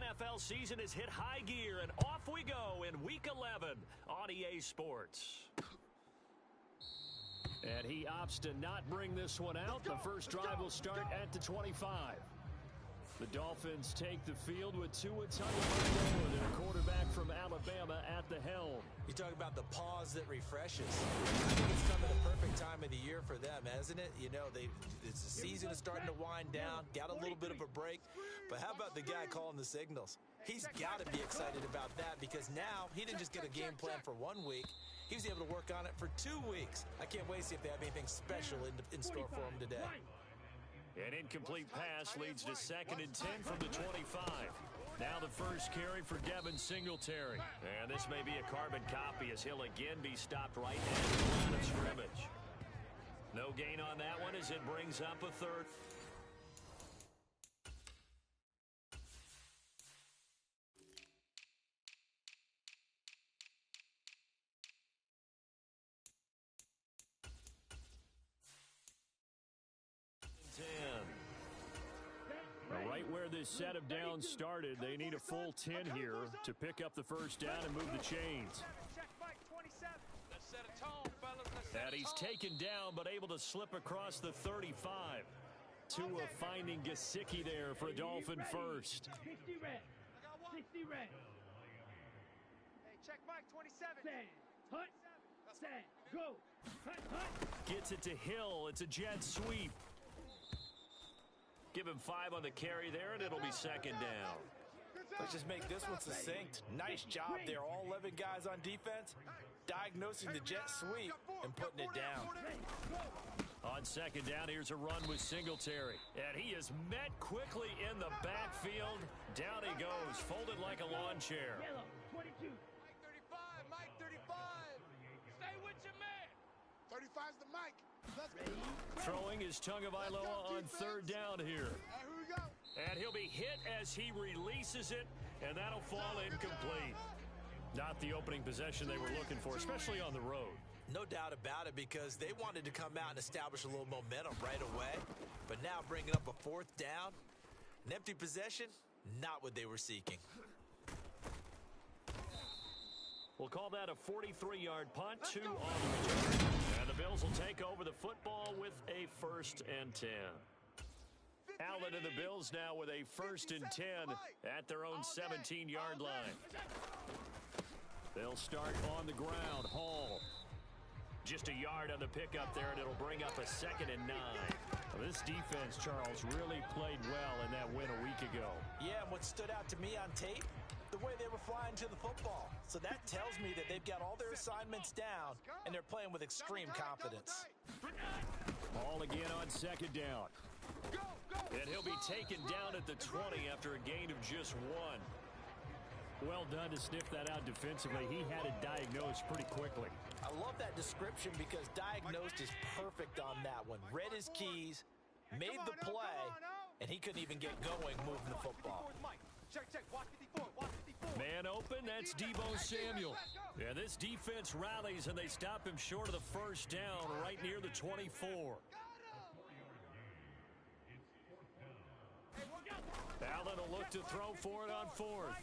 NFL season has hit high gear, and off we go in Week 11 on EA Sports. And he opts to not bring this one out. The first drive will start at the 25. The Dolphins take the field with Tua Tagovailoa, their quarterback from Alabama, at the helm. You talk about the pause that refreshes. I think it's come at a perfect time of the year for them, hasn't it? You know, the season is starting to wind down, got a little bit of a break. But how about the guy calling the signals? He's got to be excited about that because now he didn't just get a game plan for 1 week. He was able to work on it for 2 weeks. I can't wait to see if they have anything special in store for him today. An incomplete pass leads to 2nd and 10 from the 25. Now the first carry for Devin Singletary. And this may be a carbon copy as he'll again be stopped right at the line of scrimmage. No gain on that one as it brings up a third. Right where this set of downs started, they need a full 10 here to pick up the first down and move the chains. And he's taken down but able to slip across the 35. Tua finding Gesicki there for a Dolphin first. 60 red. 60 red. Hey, check Mike, 27. Hut. Set. Go. Hut. Gets it to Hill. It's a jet sweep. Give him 5 on the carry there, and it'll be 2nd down. Let's just make this one succinct. Nice job there. All 11 guys on defense, diagnosing the jet sweep and putting it down. On 2nd down, here's a run with Singletary. And he is met quickly in the backfield. Down he goes, folded like a lawn chair. Yellow. 22. Mike 35. Stay with your man. 35's the Mike. Let's go. Throwing is Tagovailoa on 3rd down here. Here we go. And he'll be hit as he releases it, and that'll fall incomplete. Not the opening possession they were looking for, especially on the road. No doubt about it, because they wanted to come out and establish a little momentum right away. But now bringing up a 4th down, an empty possession, not what they were seeking. We'll call that a 43-yard punt, 2 on the return. And the Bills will take over the football with a 1st and 10. Allen and the Bills now with a 1st and 10 at their own 17-yard line. They'll start on the ground. Hall. Just a yard on the pickup there, and it'll bring up a 2nd and 9. Well, this defense, Charles, really played well in that win a week ago. Yeah, and what stood out to me on tape, the way they were flying to the football. So that tells me that they've got all their assignments down, and they're playing with extreme confidence. Ball again on 2nd down. And he'll be taken down at the 20 after a gain of just 1. Well done to sniff that out defensively. He had it diagnosed pretty quickly. I love that description because diagnosed is perfect on that one. Read his keys, made the play, and he couldn't even get going moving the football. Man open, that's Deebo Samuel. And this defense rallies, and they stop him short of the first down right near the 24. Allen will look to throw for it on 4th.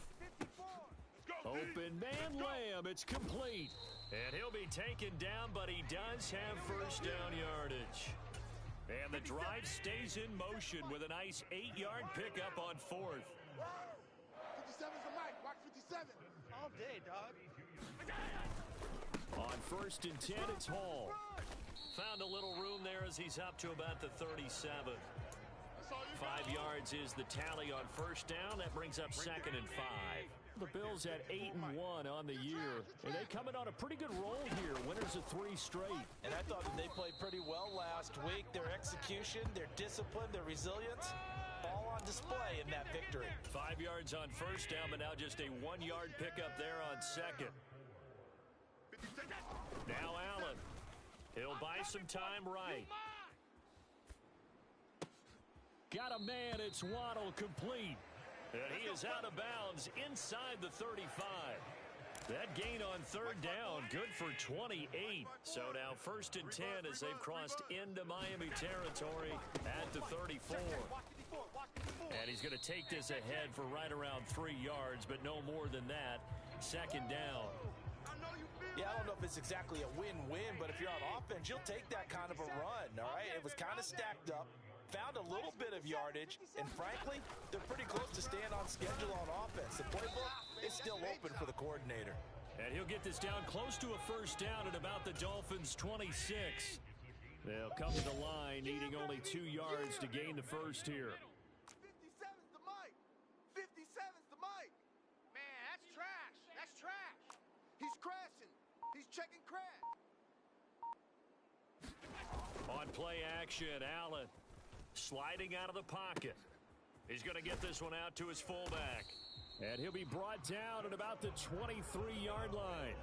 Open man Lamb, it's complete. And he'll be taken down, but he does have first down yardage. And the drive stays in motion with a nice 8-yard pickup on 4th. 57's the Mike. Watch 57. All day, dog. On 1st and 10, it's Hall. Found a little room there as he's up to about the 37. 5 yards is the tally on first down. That brings up 2nd and 5. The Bills at 8-1 on the year, and they come in on a pretty good roll here. Winners of 3 straight. And I thought that they played pretty well last week. Their execution, their discipline, their resilience, all on display in that victory. 5 yards on first down, but now just a 1-yard pickup there on 2nd. Now Allen. He'll buy some time right. Got a man, it's Waddle, complete. And he is out of bounds inside the 35. That gain on 3rd down, good for 28. So now 1st and 10 as they've crossed into Miami territory at the 34. And he's going to take this ahead for right around 3 yards, but no more than that. Second down. Yeah, I don't know if it's exactly a win-win, but if you're on offense, you'll take that kind of a run, all right? It was kind of stacked up, found a little bit of yardage, and frankly, they're pretty close to staying on schedule on offense. The playbook is still open for the coordinator. And he'll get this down close to a first down at about the Dolphins' 26. They'll come to the line, needing only 2 yards to gain the first here. 57's the mic. 57's the mic. Man, that's trash. That's trash. He's crashing. He's checking crash. On play action, Allen sliding out of the pocket. He's going to get this one out to his fullback. And he'll be brought down at about the 23-yard line.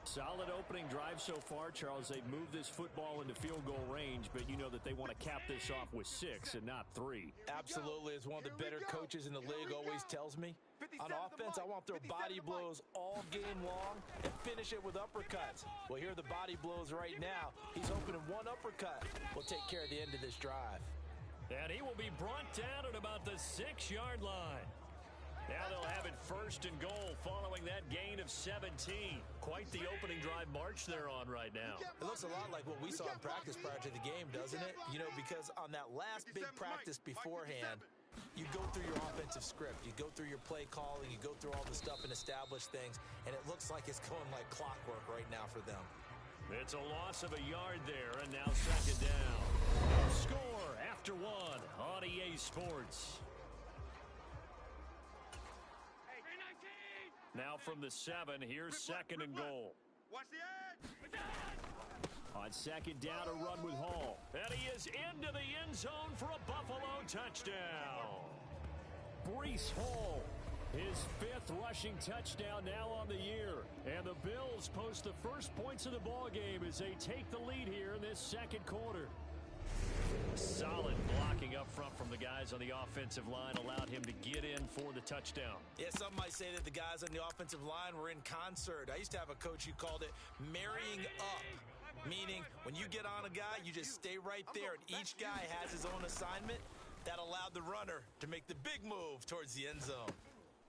Solid opening drive so far, Charles. They've moved this football into field goal range, but you know that they want to cap this off with 6 and not 3. Absolutely. As one of the better coaches in the league always tells me, on offense, I want to throw body blows all game long and finish it with uppercuts. Well, here are the body blows right now. He's hoping in one uppercut will take care of the end of this drive. And he will be brought down at about the 6-yard line. Now they'll have it first and goal following that gain of 17. Quite the opening drive march they're on right now. It looks a lot like what we saw in practice prior to the game, doesn't it? You know, because on that last big practice beforehand, you go through your offensive script, you go through your play calling, you go through all the stuff and establish things, and it looks like it's going like clockwork right now for them. It's a loss of a yard there, and now second down. Score after 1 on EA Sports. Now from the 7, here's second and goal. Watch the edge. On second down, a run with Hall. And he is into the end zone for a Buffalo touchdown. Breece Hall, his 5th rushing touchdown now on the year. And the Bills post the first points of the ball game as they take the lead here in this second quarter. Solid blocking up front from the guys on the offensive line allowed him to get in for the touchdown. Yeah, some might say that the guys on the offensive line were in concert. I used to have a coach who called it marrying up, meaning when you get on a guy, you just stay right there, and each guy has his own assignment. That allowed the runner to make the big move towards the end zone.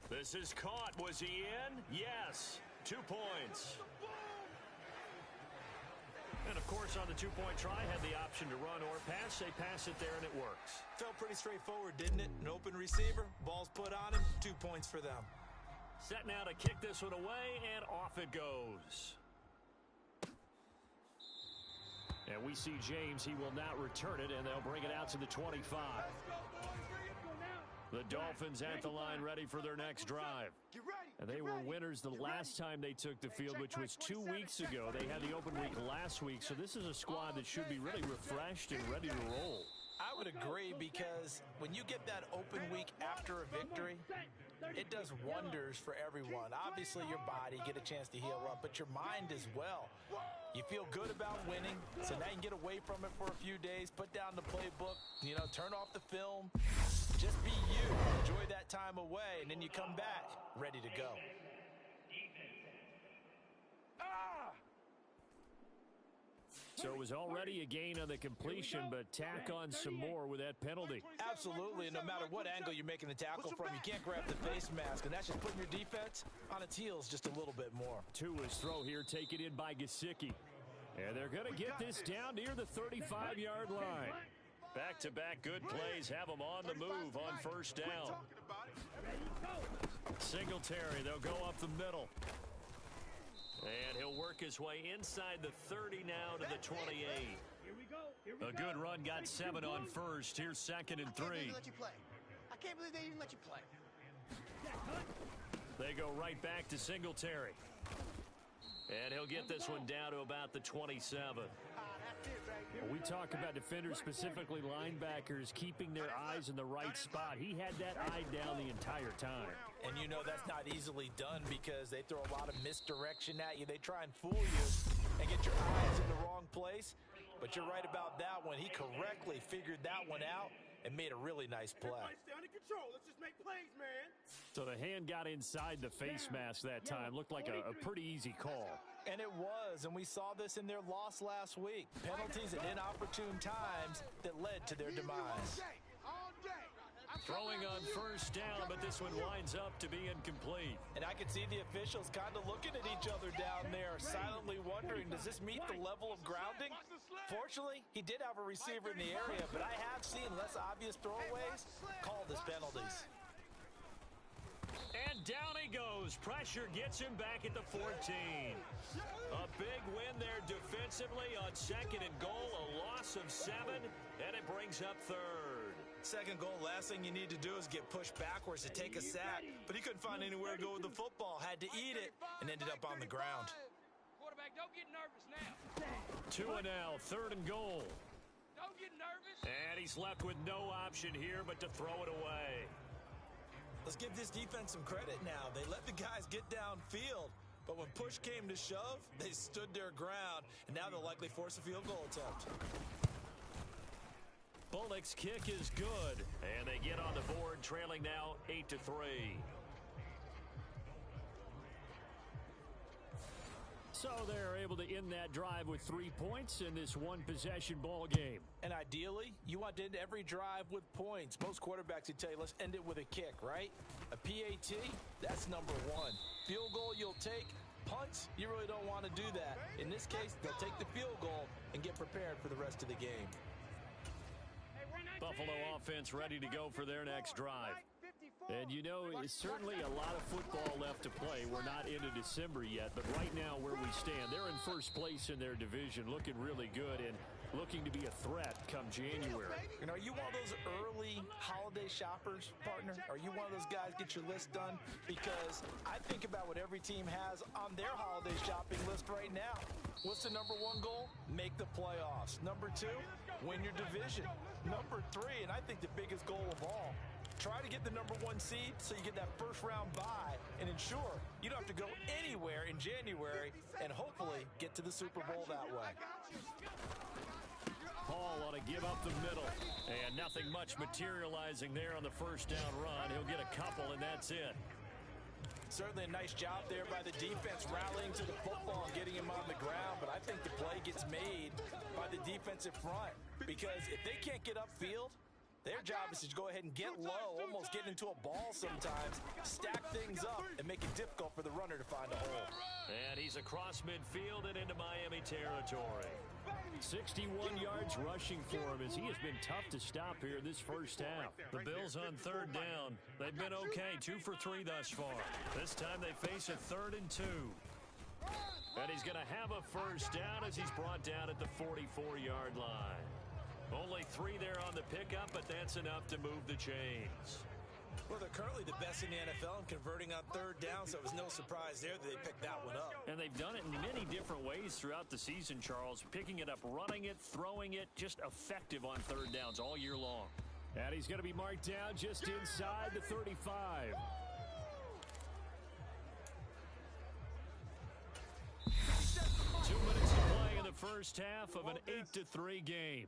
This is caught. Was he in? Yes. 2 points. And, of course, on the 2-point try, had the option to run or pass. They pass it there, and it works. Felt pretty straightforward, didn't it? An open receiver, ball's put on him, 2 points for them. Set now to kick this one away, and off it goes. And we see James. He will not return it, and they'll bring it out to the 25. The Dolphins at the line ready for their next drive. And they were winners the last time they took the field, which was 2 weeks ago. They had the open week last week, so this is a squad that should be really refreshed and ready to roll. I would agree, because when you get that open week after a victory, it does wonders for everyone. Obviously, your body, get a chance to heal up, but your mind as well. You feel good about winning, so now you can get away from it for a few days, put down the playbook, you know, turn off the film. Just be you. Enjoy that time away, and then you come back ready to go. So it was already a gain on the completion, but tack on some more with that penalty. Absolutely, and no matter what angle you're making the tackle from, you can't grab the face mask, and that's just putting your defense on its heels just a little bit more. Tua's throw here taken in by Gesicki. And they're going to get this down near the 35-yard line. Back-to-back good plays have them on the move on first down. Singletary, they'll go up the middle. And he'll work his way inside the 30 now to the 28. A good run, got 7 on first. Here's second and 3. I can't believe they even let you play. They go right back to Singletary. And he'll get this one down to about the 27. We talk about defenders, specifically linebackers, keeping their eyes in the right spot. He had that eye down the entire time. And you know that's not easily done because they throw a lot of misdirection at you. They try and fool you and get your eyes in the wrong place. But you're right about that one. He correctly figured that one out and made a really nice play. Stay under control. Let's just make plays, man. So the hand got inside the face mask that time. Looked like a pretty easy call. And it was, and we saw this in their loss last week. Penalties at inopportune times that led to their demise. All day. I Throwing on first down, but this one winds up to be incomplete. And I can see the officials kind of looking at each other down there, silently wondering, does this meet the level of grounding? Fortunately, he did have a receiver in the area, but I have seen less obvious throwaways called as penalties. And down he goes. Pressure gets him back at the 14. A big win there defensively on 2nd and goal, a loss of 7, and it brings up 3rd. Second goal, last thing you need to do is get pushed backwards to take a sack. But he couldn't find anywhere to go with the football, had to eat it, and ended up on the ground. Quarterback, don't get nervous now. 2 and now, 3rd and goal. Don't get nervous. And he's left with no option here but to throw it away. Let's give this defense some credit now. They let the guys get downfield, but when push came to shove, they stood their ground, and now they'll likely force a field goal attempt. Bullock's kick is good, and they get on the board, trailing now 8-3. So they're able to end that drive with 3 points in this one-possession ball game. And ideally, you want to end every drive with points. Most quarterbacks would tell you, let's end it with a kick, right? A PAT, that's number 1. Field goal you'll take. Punts, you really don't want to do that. In this case, they'll take the field goal and get prepared for the rest of the game. Buffalo offense ready to go for their next drive. And you know, it's certainly a lot of football left to play. We're not into December yet, but right now where we stand, they're in first place in their division, looking really good and looking to be a threat come January. You know, are you one of those early holiday shoppers, partner? Are you one of those guys get your list done? Because I think about what every team has on their holiday shopping list right now. What's the number 1 goal? Make the playoffs. Number 2, win your division. Number 3, and I think the biggest goal of all, try to get the number 1 seed so you get that first round bye and ensure you don't have to go anywhere in January and hopefully get to the Super Bowl that way. Hall ought to give up the middle, and nothing much materializing there on the first down run. He'll get a couple, and that's it. Certainly a nice job there by the defense rallying to the football and getting him on the ground, but I think the play gets made by the defensive front because if they can't get upfield, their job is to go ahead and get low, almost get into a ball sometimes, stack things up, and make it difficult for the runner to find a hole. And he's across midfield and into Miami territory. 61 yards rushing for him as he has been tough to stop here this first half. The Bills on 3rd down. They've been okay, 2 for 3 thus far. This time they face a 3rd and 2. And he's going to have a first down as he's brought down at the 44-yard line. Only 3 there on the pickup, but that's enough to move the chains. Well, they're currently the best in the NFL in converting on 3rd down, so it was no surprise there that they picked that one up. And they've done it in many different ways throughout the season, Charles. Picking it up, running it, throwing it, just effective on 3rd downs all year long. And he's going to be marked down just inside the 35. Two minutes to play in the first half of an 8-3 game.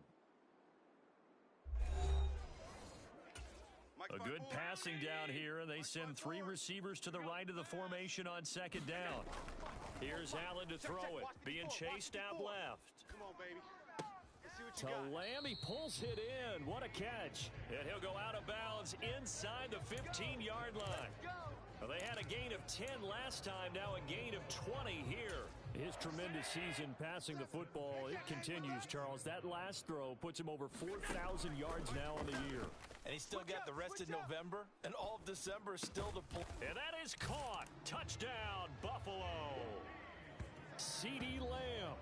A good passing down here, and they send 3 receivers to the right of the formation on 2nd down. Here's Allen to throw it, being chased out left. Come on, baby. To Lamb, he pulls it in. What a catch. And he'll go out of bounds inside the 15-yard line. Well, they had a gain of 10 last time, now a gain of 20 here. His tremendous season passing the football, it continues, Charles. That last throw puts him over 4,000 yards now on the year. And he's still got the rest of November and all of December still to pull. And that is caught. Touchdown, Buffalo. CeeDee Lamb.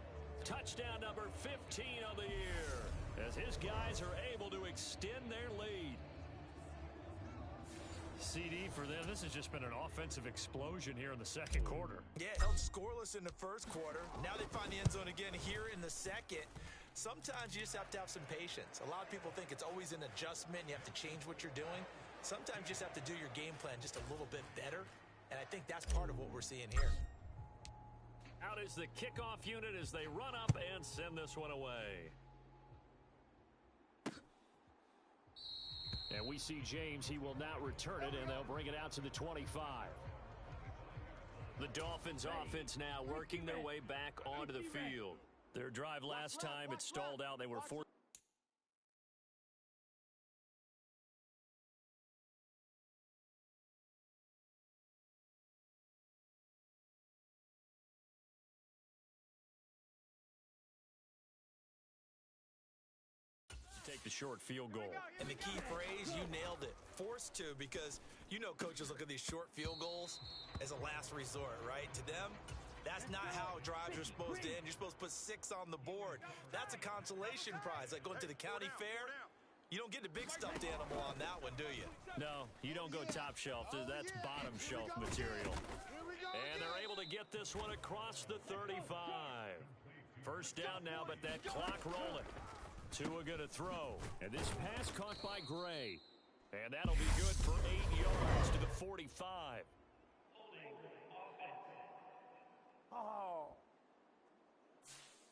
Touchdown number 15 of the year as his guys are able to extend their lead. CD for them, this has just been an offensive explosion here in the second quarter. Yeah, held scoreless in the first quarter. Now they find the end zone again here in the second. Sometimes you just have to have some patience. A lot of people think it's always an adjustment. You have to change what you're doing. Sometimes you just have to do your game plan just a little bit better. And I think that's part of what we're seeing here. Out is the kickoff unit as they run up and send this one away. And we see James. He will not return it, and they'll bring it out to the 25. The Dolphins offense now working their way back onto the field. Their drive last time, it stalled out. They were forced short field goal. And the key phrase, you nailed it. Forced to, because you know coaches look at these short field goals as a last resort, right? To them, that's not how drives are supposed to end. You're supposed to put 6 on the board. That's a consolation prize, like going to the county fair. You don't get the big stuffed animal on that one, do you? No, you don't go top shelf. That's bottom shelf material. And they're able to get this one across the 35. First down now, but that clock rolling. Tua going to throw. And this pass caught by Gray. And that'll be good for 8 yards to the 45.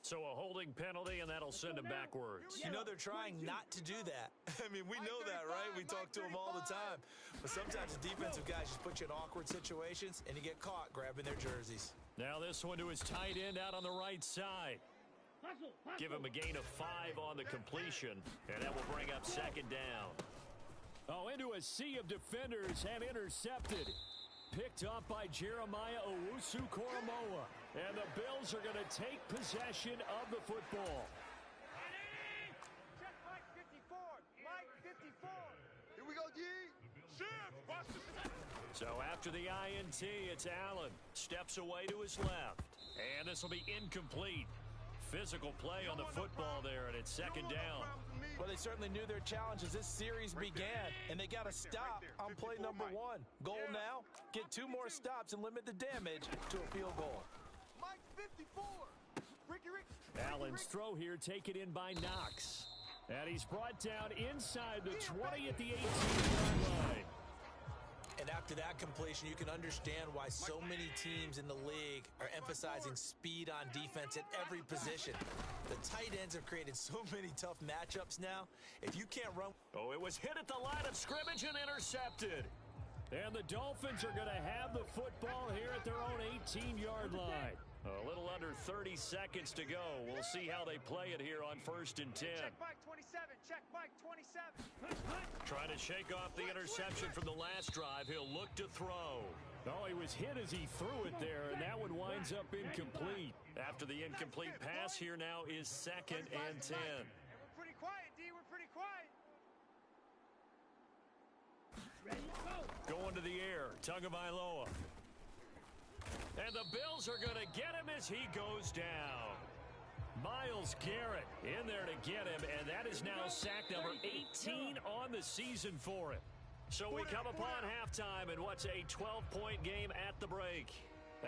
So a holding penalty, and that'll send him backwards. You know they're trying not to do that. I mean, we know that, right? We talk to them all the time. But sometimes the defensive guys just put you in awkward situations, and you get caught grabbing their jerseys. Now this one to his tight end out on the right side. Give him a gain of 5 on the completion, and that will bring up second down. Oh, into a sea of defenders and intercepted. Picked up by Jeremiah Owusu-Koramoah. And the Bills are going to take possession of the football. Check Mike 54. Mike 54. Here we go, G. Shift. So after the INT, it's Allen. Steps away to his left. And this will be incomplete. Physical play on the football there, and it's second down. Well, they certainly knew their challenge as this series began, and they got to stop on play number 1. Goal now, get 2 more stops and limit the damage to a field goal. Mike 54. Ricky. Allen's throw here taken in by Knox. And he's brought down inside the 20 at the 18-yard line. And after that completion, you can understand why so many teams in the league are emphasizing speed on defense at every position. The tight ends have created so many tough matchups now. If you can't run... Oh, it was hit at the line of scrimmage and intercepted. And the Dolphins are going to have the football here at their own 18-yard line. A little under 30 seconds to go. We'll see how they play it here on 1st and 10. Check Mike 27. Check Mike 27. Trying to shake off the interception from the last drive. He'll look to throw. Oh, he was hit as he threw it there, and that one winds up incomplete. After the incomplete pass, here now is 2nd and 10. We're pretty quiet, D. We're pretty quiet. Ready, go. Going to the air, Tagovailoa. And the Bills are going to get him as he goes down. Myles Garrett in there to get him, and that is now sack number 18 on the season for him. So we come upon halftime, and what's a 12-point game at the break.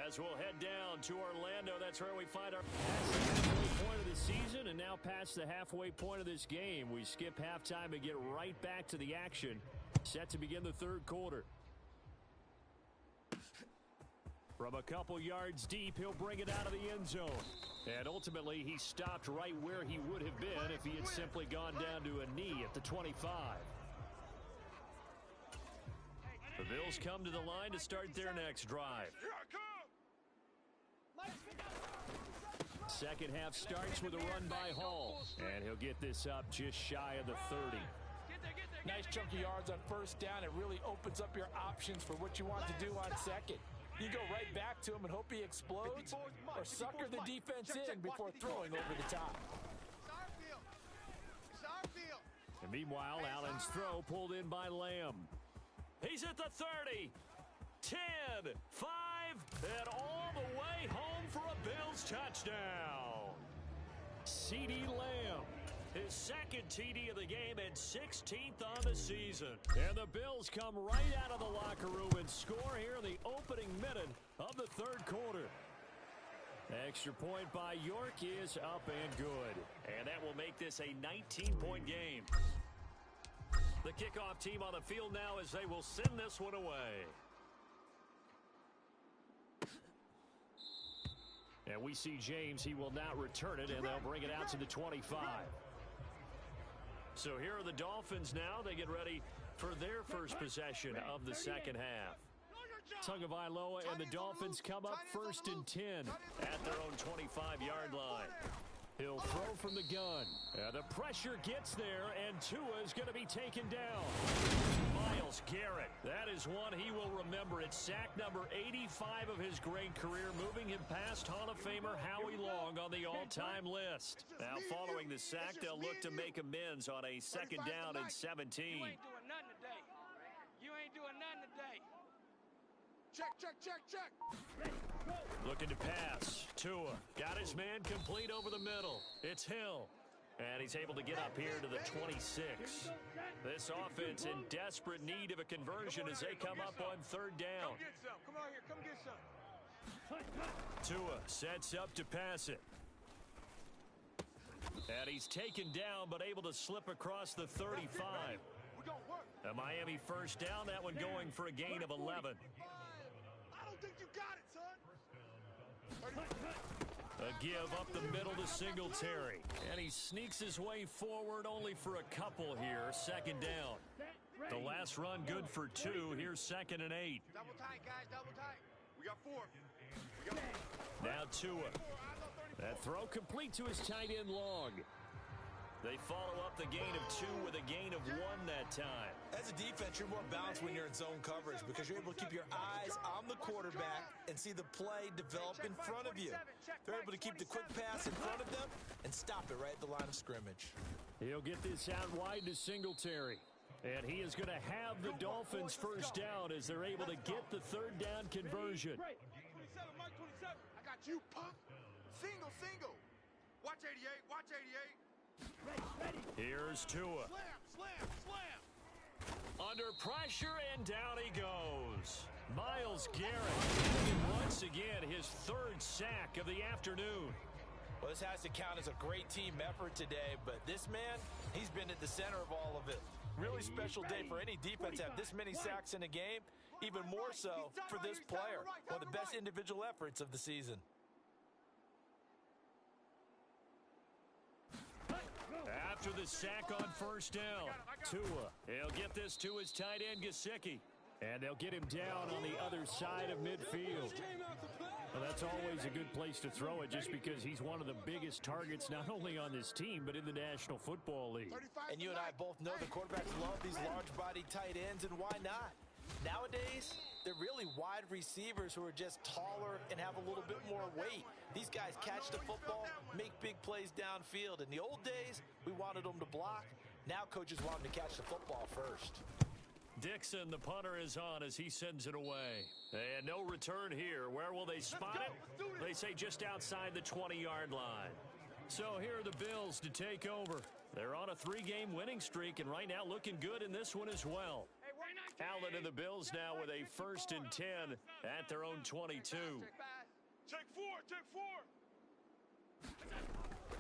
As we'll head down to Orlando, that's where we find our halfway point of the season, and now past the halfway point of this game. We skip halftime and get right back to the action. Set to begin the 3rd quarter. From a couple yards deep, he'll bring it out of the end zone. And ultimately, he stopped right where he would have been if he had simply gone down to a knee at the 25. The Bills come to the line to start their next drive. Second half starts with a run by Hall. And he'll get this up just shy of the 30. Nice chunky yards on 1st down. It really opens up your options for what you want to do on 2nd. You go right back to him and hope he explodes or sucker the defense in before throwing over the top. And meanwhile, Allen's throw pulled in by Lamb. He's at the 30, 10, 5, and all the way home for a Bills touchdown. CeeDee Lamb, his 2nd TD of the game and 16th on the season. And the Bills come right out of the locker room and score here in the opening minute of the 3rd quarter. Extra point by York is up and good. And that will make this a 19-point game. The kickoff team on the field now as they will send this one away. And we see James. He will not return it, and they'll bring it out to the 25. So here are the Dolphins now. They get ready for their first possession of the 2nd half. Tagovailoa and the Dolphins come up 1st and 10 at their own 25-yard line. He'll throw from the gun. The pressure gets there, and Tua is going to be taken down. Myles Garrett. That is one he will remember. It's sack number 85 of his great career, moving him past Hall of Famer Howie Long on the all-time list. Now, following the sack, they'll look to make amends on a second down and 17. You ain't doing nothing today. You ain't doing nothing today. Check. Looking to pass. Tua got his man complete over the middle. It's Hill. And he's able to get up here to the 26. This offense in desperate need of a conversion as they come up on third down. Come get some. Come out here. Come get some. Tua sets up to pass it. And he's taken down but able to slip across the 35. We gonna work. A Miami first down, that one going for a gain of 11. I don't think you got it, son. A give up the middle to Singletary. And he sneaks his way forward only for a couple here. Second down. The last run good for 2. Here's 2nd and 8. Double tight, guys. Double tight. We got 4. Now Tua. That throw complete to his tight end Long. They follow up the gain of 2 with a gain of 1 that time. As a defense, you're more balanced when you're in zone coverage because you're able to keep your eyes on the quarterback and see the play develop in front of you. They're able to keep the quick pass in front of them and stop it right at the line of scrimmage. He'll get this out wide to Singletary. And he is going to have the Dolphins first down as they're able to get the third down conversion. 27, Mike 27. I got you, punk. Single. Watch 88. Watch 88. Here's Tua. Slam. Under pressure, and down he goes. Myles Garrett, once again, his 3rd sack of the afternoon. Well, this has to count as a great team effort today, but this man, he's been at the center of all of it. Really special day for any defense to have this many sacks in a game, even more so for this player. One of the best individual efforts of the season. After the sack on first down, Tua, he'll get this to his tight end Gesicki. And they'll get him down on the other side of midfield. Well, that's always a good place to throw it just because he's one of the biggest targets not only on this team but in the National Football League. And you and I both know the quarterbacks love these large-bodied tight ends, and why not? Nowadays, they're really wide receivers who are just taller and have a little bit more weight. These guys catch the football, make big plays downfield. In the old days, we wanted them to block. Now coaches want them to catch the football first. Dixon, the punter, is on as he sends it away. And no return here. Where will they spot it? They say just outside the 20-yard line. So here are the Bills to take over. They're on a 3-game winning streak, and right now looking good in this one as well. Allen and the Bills now with a 1st and 10 at their own 22. Check 4.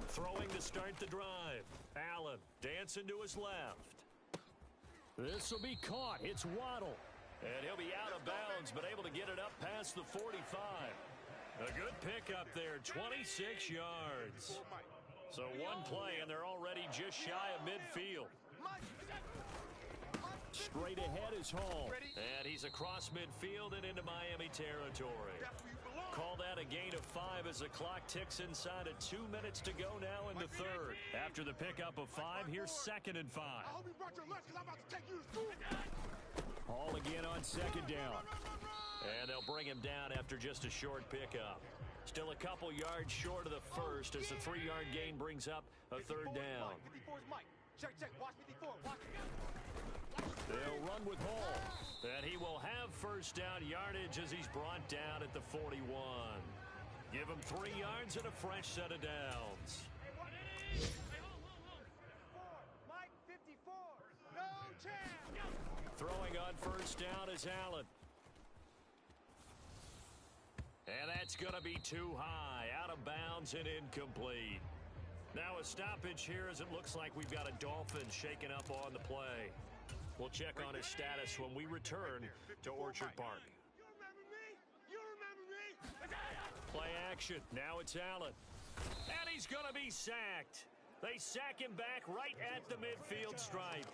Throwing to start the drive. Allen dancing to his left. This will be caught. It's Waddle. And he'll be out of bounds, but able to get it up past the 45. A good pickup there, 26 yards. So one play, and they're already just shy of midfield. Straight ahead is Hall. And he's across midfield and into Miami territory. Call that a gain of 5 as the clock ticks inside of 2 minutes to go now in the third. After the pickup of 5, here's 2nd and 5. I hope you brought your lunch because I'm about to take you to school. Hall again on 2nd down. And they'll bring him down after just a short pickup. Still a couple yards short of the first as the 3-yard gain brings up a 3rd down. 54 is Mike. Check. Watch 54. Watch. They'll run with Hall. And he will have first down yardage as he's brought down at the 41. Give him 3 yards and a fresh set of downs. Mike, 54. No chance. Throwing on first down is Allen. And that's going to be too high. Out of bounds and incomplete. Now a stoppage here as it looks like we've got a Dolphin shaken up on the play. We'll check on his status when we return to Orchard Park. You remember me? You remember me? Play action. Now it's Allen. And he's going to be sacked. They sack him back right at the midfield stripe.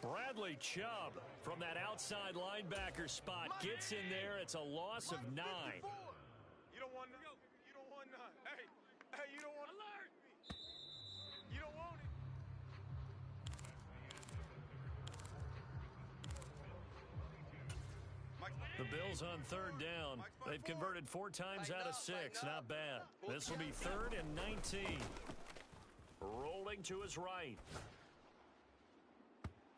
Bradley Chubb from that outside linebacker spot gets in there. It's a loss of 9. You don't want none. You don't want none. Hey, you don't want alert. You don't want it. The Bills on third down. They've converted 4 times out of 6. Not bad. This will be 3rd and 19. Rolling to his right.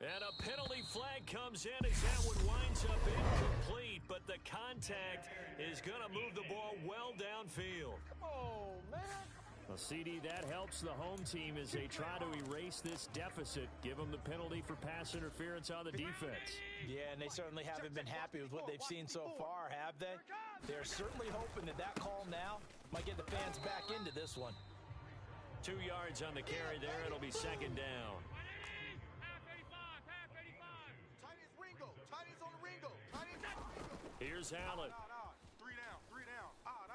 And a penalty flag comes in as that one winds up incomplete, but the contact is going to move the ball well downfield. Oh, man. Well, CD, that helps the home team as they try to erase this deficit, give them the penalty for pass interference on the defense. Yeah, and they certainly haven't been happy with what they've seen so far, have they? They're certainly hoping that that call now might get the fans back into this one. 2 yards on the carry there. It'll be 2nd down. Here's Allen. Three down. Odd.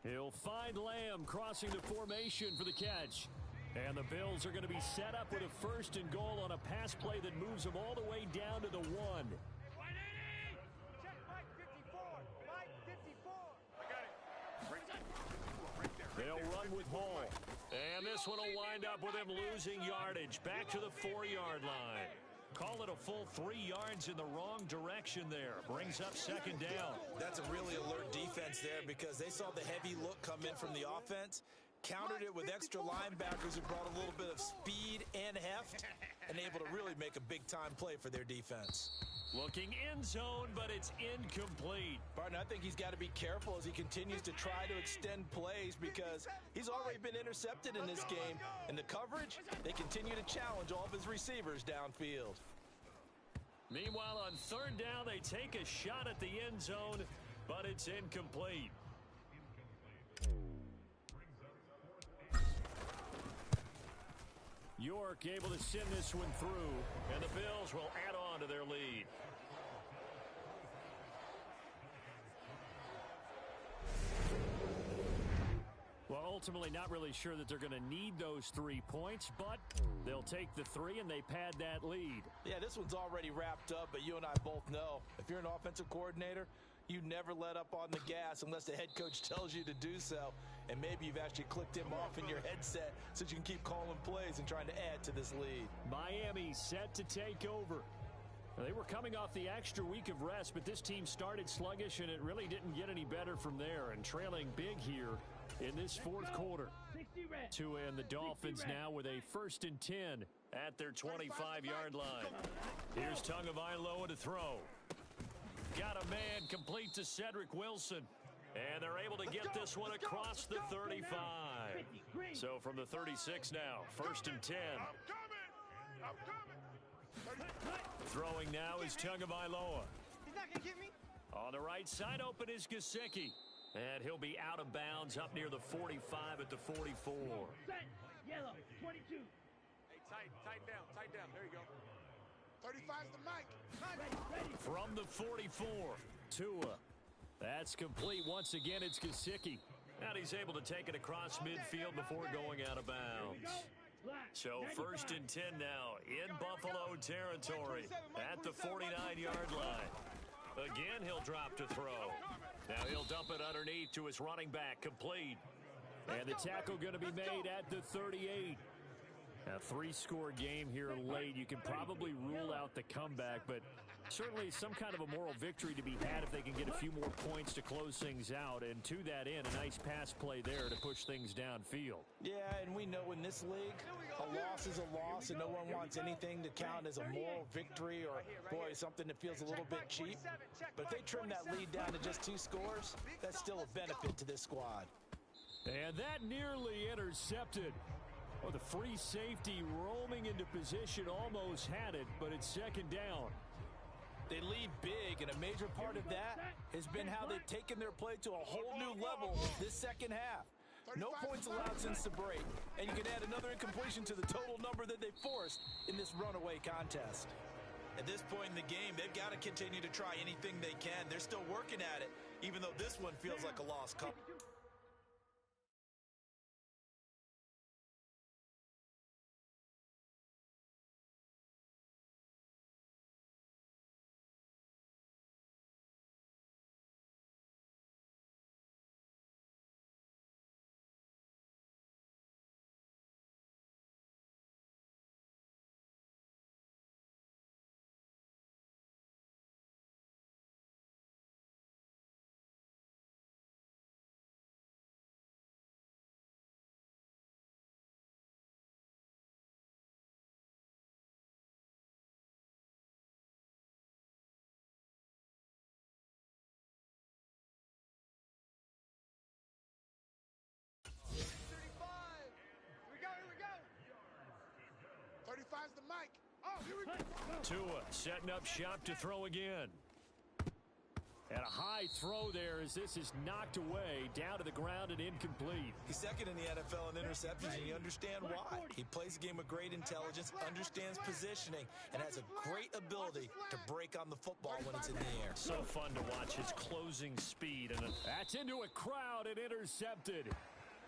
He'll find Lamb crossing the formation for the catch. And the Bills are going to be set up with a 1st and goal on a pass play that moves them all the way down to the 1. Check Mike 54. Mike 54. I got it. They'll run with Hall. And this one will wind up with him losing yardage. Back to the 4-yard line. Call it a full 3 yards in the wrong direction there. Brings up 2nd down. That's a really alert defense there because they saw the heavy look come in from the offense, countered it with extra linebackers who brought a little bit of speed and heft, and able to really make a big-time play for their defense. Looking end zone, but it's incomplete. Barton, I think he's got to be careful as he continues to try to extend plays because he's already been intercepted in this game. And the coverage, they continue to challenge all of his receivers downfield. Meanwhile, on 3rd down, they take a shot at the end zone, but it's incomplete. York able to send this one through, and the Bills will add on to their lead. Well, ultimately not really sure that they're going to need those 3 points, but they'll take the 3 and they pad that lead. Yeah, this one's already wrapped up, but you and I both know if you're an offensive coordinator, you never let up on the gas unless the head coach tells you to do so. And maybe you've actually clicked him off in your headset so you can keep calling plays and trying to add to this lead. Miami set to take over. They were coming off the extra week of rest, but this team started sluggish, and it really didn't get any better from there. And trailing big here in this 4th quarter. To end the Dolphins now with a 1st and 10 at their 25-yard line. Here's Tagovailoa to throw. Got a man complete to Cedric Wilson. And they're able to get this one across the 35. So from the 36 now, 1st and 10. I'm coming. Throwing now is Tagovailoa. He's not going to get me. On the right side, open is Gesicki. And he'll be out of bounds up near the 45 at the 44. Yellow, 22. Hey, tighten down. There you go. 35's the mic. From the 44, Tua. That's complete. Once again, it's Gesicki. And he's able to take it across midfield before going out of bounds. So 1st and 10 now in Buffalo territory at the 49-yard line. Again, he'll drop to throw. Now he'll dump it underneath to his running back, complete. And the tackle going to be made at the 38. A 3-score game here late. You can probably rule out the comeback, but certainly some kind of a moral victory to be had if they can get a few more points to close things out. And to that end, a nice pass play there to push things downfield. Yeah, and we know in this league, a loss is a loss, and no one wants anything to count as a moral victory or, boy, something that feels a little bit cheap. But if they trim that lead down to just 2 scores, that's still a benefit to this squad. And that nearly intercepted. Well, the free safety roaming into position almost had it, but it's 2nd down. They lead big, and a major part of that has been how they've taken their play to a whole new level this second half. No points allowed since the break, and you can add another incompletion to the total number that they forced in this runaway contest. At this point in the game, they've got to continue to try anything they can. They're still working at it, even though this one feels like a lost cause. Tua setting up shop to throw again. And a high throw there as this is knocked away, down to the ground and incomplete. He's second in the NFL in interceptions, and you understand why. He plays a game with great intelligence, understands positioning, and has a great ability to break on the football when it's in the air. So fun to watch his closing speed. And that's into a crowd and intercepted.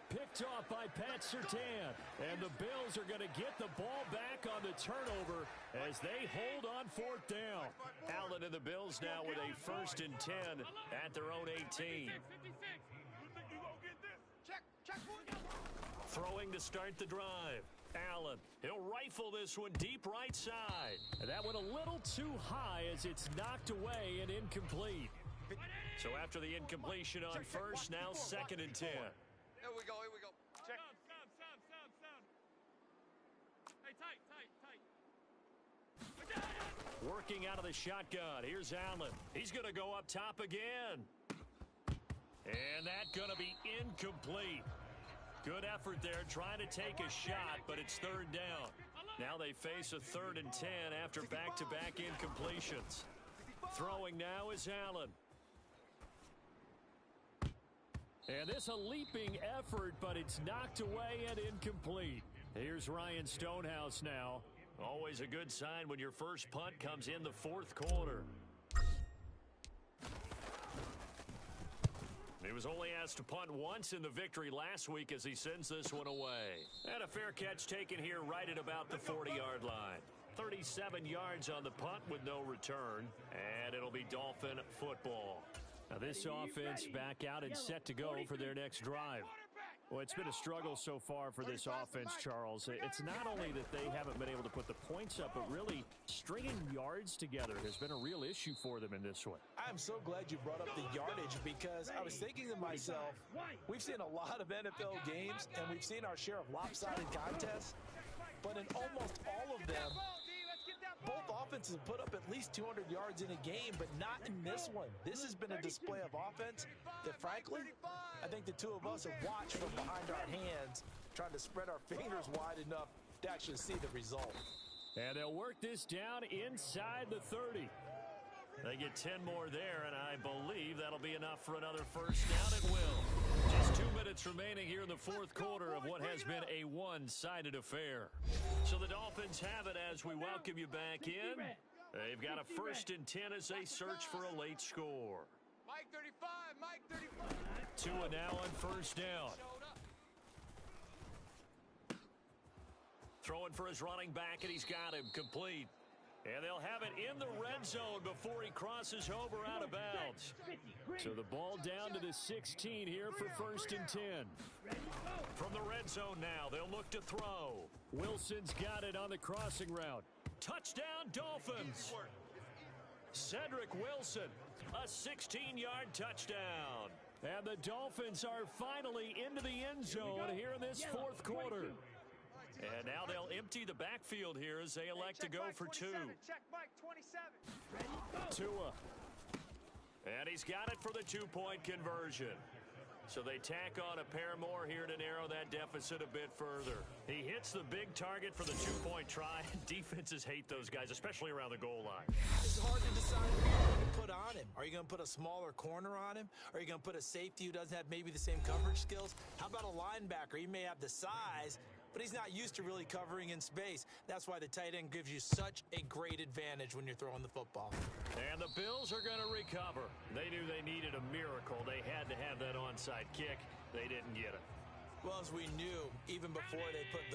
Picked off by Pat Surtain. And the Bills are going to get the ball back on the turnover as they hold on fourth down. Allen and the Bills now with a 1st and 10 at their own 18. Throwing to start the drive. Allen, he'll rifle this one deep right side. And that went a little too high as it's knocked away and incomplete. So after the incompletion on first, now 2nd and 10. Here we go, here we go. Check. Sound. Hey, tight. Working out of the shotgun. Here's Allen. He's going to go up top again. And that's going to be incomplete. Good effort there trying to take a shot, but it's 3rd down. Now they face a 3rd and 10 after back-to-back incompletions. Throwing now is Allen. And this a leaping effort, but it's knocked away and incomplete. Here's Ryan Stonehouse now. Always a good sign when your first punt comes in the 4th quarter. He was only asked to punt once in the victory last week as he sends this one away. And a fair catch taken here right at about the 40-yard line. 37 yards on the punt with no return, and it'll be Dolphin football. Now this offense back out and set to go for their next drive. Well, it's been a struggle so far for this offense, Charles. It's not only that they haven't been able to put the points up, but really stringing yards together has been a real issue for them in this one. I'm so glad you brought up the yardage because I was thinking to myself, we've seen a lot of NFL games and we've seen our share of lopsided contests, but in almost all of them, both offenses have put up at least 200 yards in a game, but not in this one. This has been a display of offense that, frankly, I think the two of us have watched from behind our hands, trying to spread our fingers wide enough to actually see the result. And they'll work this down inside the 30. They get 10 more there, and I believe that'll be enough for another first down. It will. Just 2 minutes remaining here in the 4th quarter of what has been a one-sided affair. So the Dolphins have it as we welcome you back in. They've got a 1st and 10 as they search for a late score. Mike 35, Mike 35. Tua now on 1st down. Throwing for his running back, and he's got him complete. And they'll have it in the red zone before he crosses over out of bounds. So the ball down to the 16 here for 1st and 10. From the red zone now, they'll look to throw. Wilson's got it on the crossing route. Touchdown, Dolphins. Cedric Wilson, a 16-yard touchdown. And the Dolphins are finally into the end zone here in this 4th quarter. And now they'll empty the backfield here as they elect to go for 2. Check Mike 27. Tua. And he's got it for the 2-point conversion. So they tack on a pair more here to narrow that deficit a bit further. He hits the big target for the 2-point try. Defenses hate those guys, especially around the goal line. It's hard to decide what you're going to put on him. Are you going to put a smaller corner on him? Are you going to put a safety who doesn't have maybe the same coverage skills? How about a linebacker? He may have the size, but he's not used to really covering in space. That's why the tight end gives you such a great advantage when you're throwing the football. And the Bills are going to recover. They knew they needed a miracle. They had to have that onside kick. They didn't get it. Well, as we knew, even before they put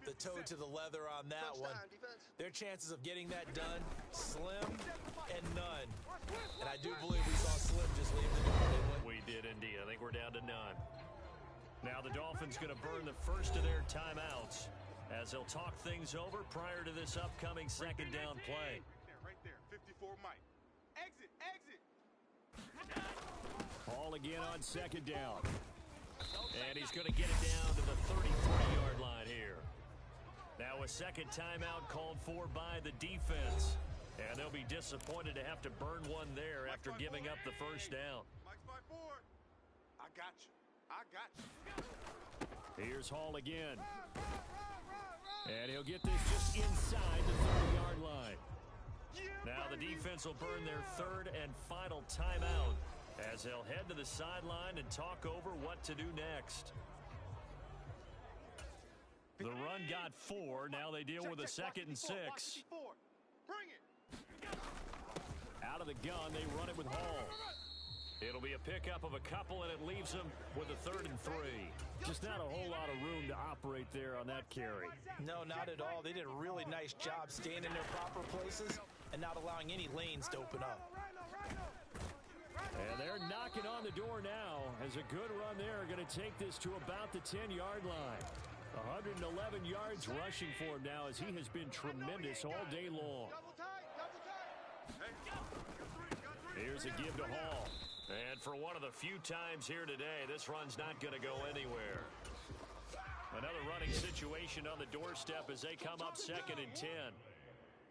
the toe to the leather on that one, their chances of getting that done, slim and none. And I do believe we saw Slim just leave the door, didn't we? We did indeed. I think we're down to none. Now the Dolphins going to burn the first of their timeouts as they'll talk things over prior to this upcoming 2nd down play. Right there, 54 Mike. Exit. Hall again on 2nd down. And he's going to get it down to the 33-yard line here. Now a 2nd timeout called for by the defense. And they'll be disappointed to have to burn one there after giving up the first down. Mike's my board. I got you. Here's Hall again. And he'll get this just inside the 30-yard line. Now the defense will burn their third and final timeout as they'll head to the sideline and talk over what to do next. The run got 4. Now they deal with a 2nd and 6. Bring it. Out of the gun, they run it with Hall. It'll be a pickup of a couple, and it leaves them with a 3rd and 3. Just not a whole lot of room to operate there on that carry. No, not at all. They did a really nice job staying in their proper places and not allowing any lanes to open up. And they're knocking on the door now as a good run there are going to take this to about the 10-yard line. 111 yards rushing for him now as he has been tremendous all day long. Here's a give to Hall. And for one of the few times here today, this run's not going to go anywhere. Another running situation on the doorstep as they come up 2nd and 10.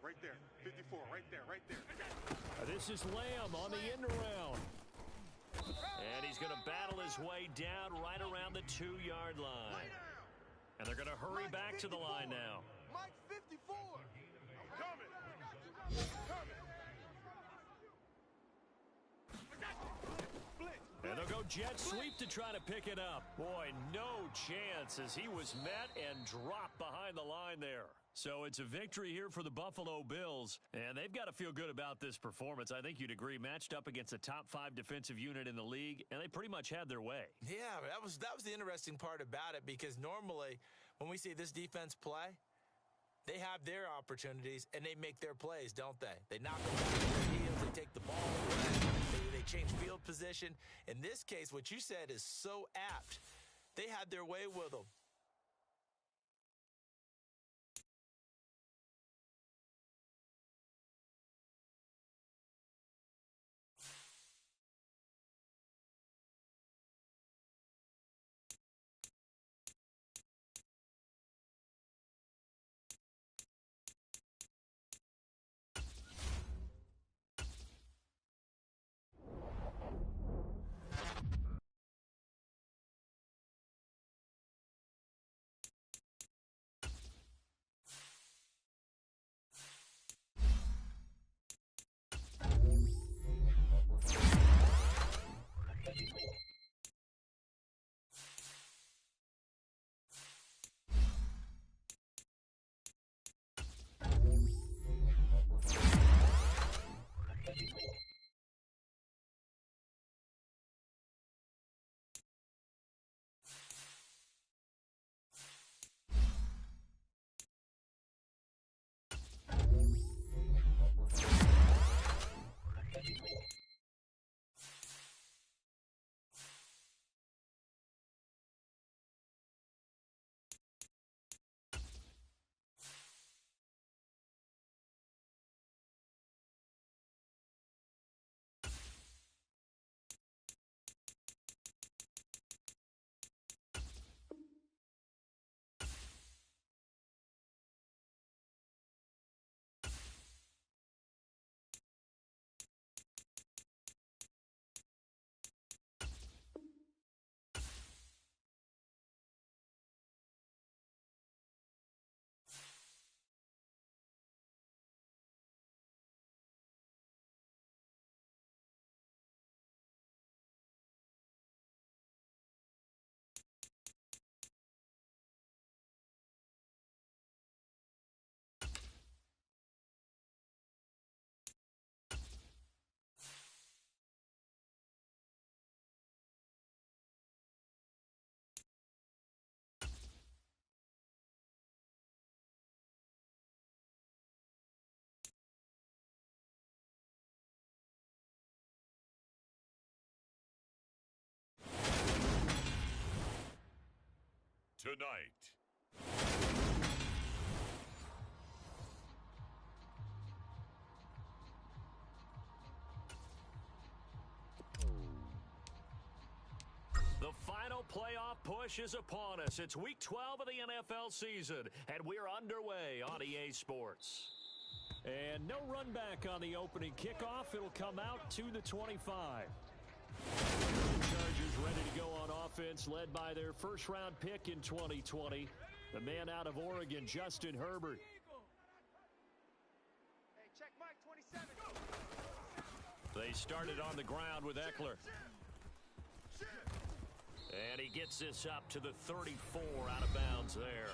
Right there, 54, right there, right there. This is Lamb on the end around. And he's going to battle his way down right around the 2-yard line. And they're going to hurry back to the line now. Mike 54. Coming. And they'll go jet sweep to try to pick it up. Boy, no chance as he was met and dropped behind the line there. So it's a victory here for the Buffalo Bills, and they've got to feel good about this performance. I think you'd agree, matched up against a top 5 defensive unit in the league, and they pretty much had their way. Yeah, that was the interesting part about it, because normally when we see this defense play, they have their opportunities and they make their plays, don't they? They knock them back to their heels, they take the ball away, they change field position. In this case, what you said is so apt. They had their way with them. Tonight. The final playoff push is upon us. It's week 12 of the NFL season, and we're underway on EA Sports. And no run back on the opening kickoff. It'll come out to the 25. The Chargers ready to go on offense, led by their first-round pick in 2020. The man out of Oregon, Justin Herbert. Hey, check Mike, 27. They started on the ground with Eckler. And he gets this up to the 34 out of bounds there.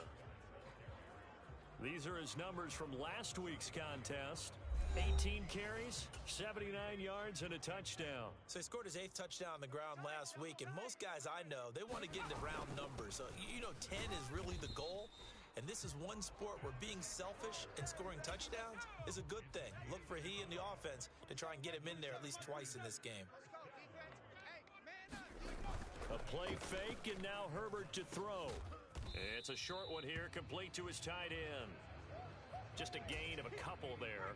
These are his numbers from last week's contest. 18 carries, 79 yards, and a touchdown. So he scored his 8th touchdown on the ground last week, and most guys I know, they want to get into round numbers. So, 10 is really the goal, and this is one sport where being selfish and scoring touchdowns is a good thing. Look for he and the offense to try and get him in there at least twice in this game. A play fake, and now Herbert to throw. It's a short one here, complete to his tight end. Just a gain of a couple there,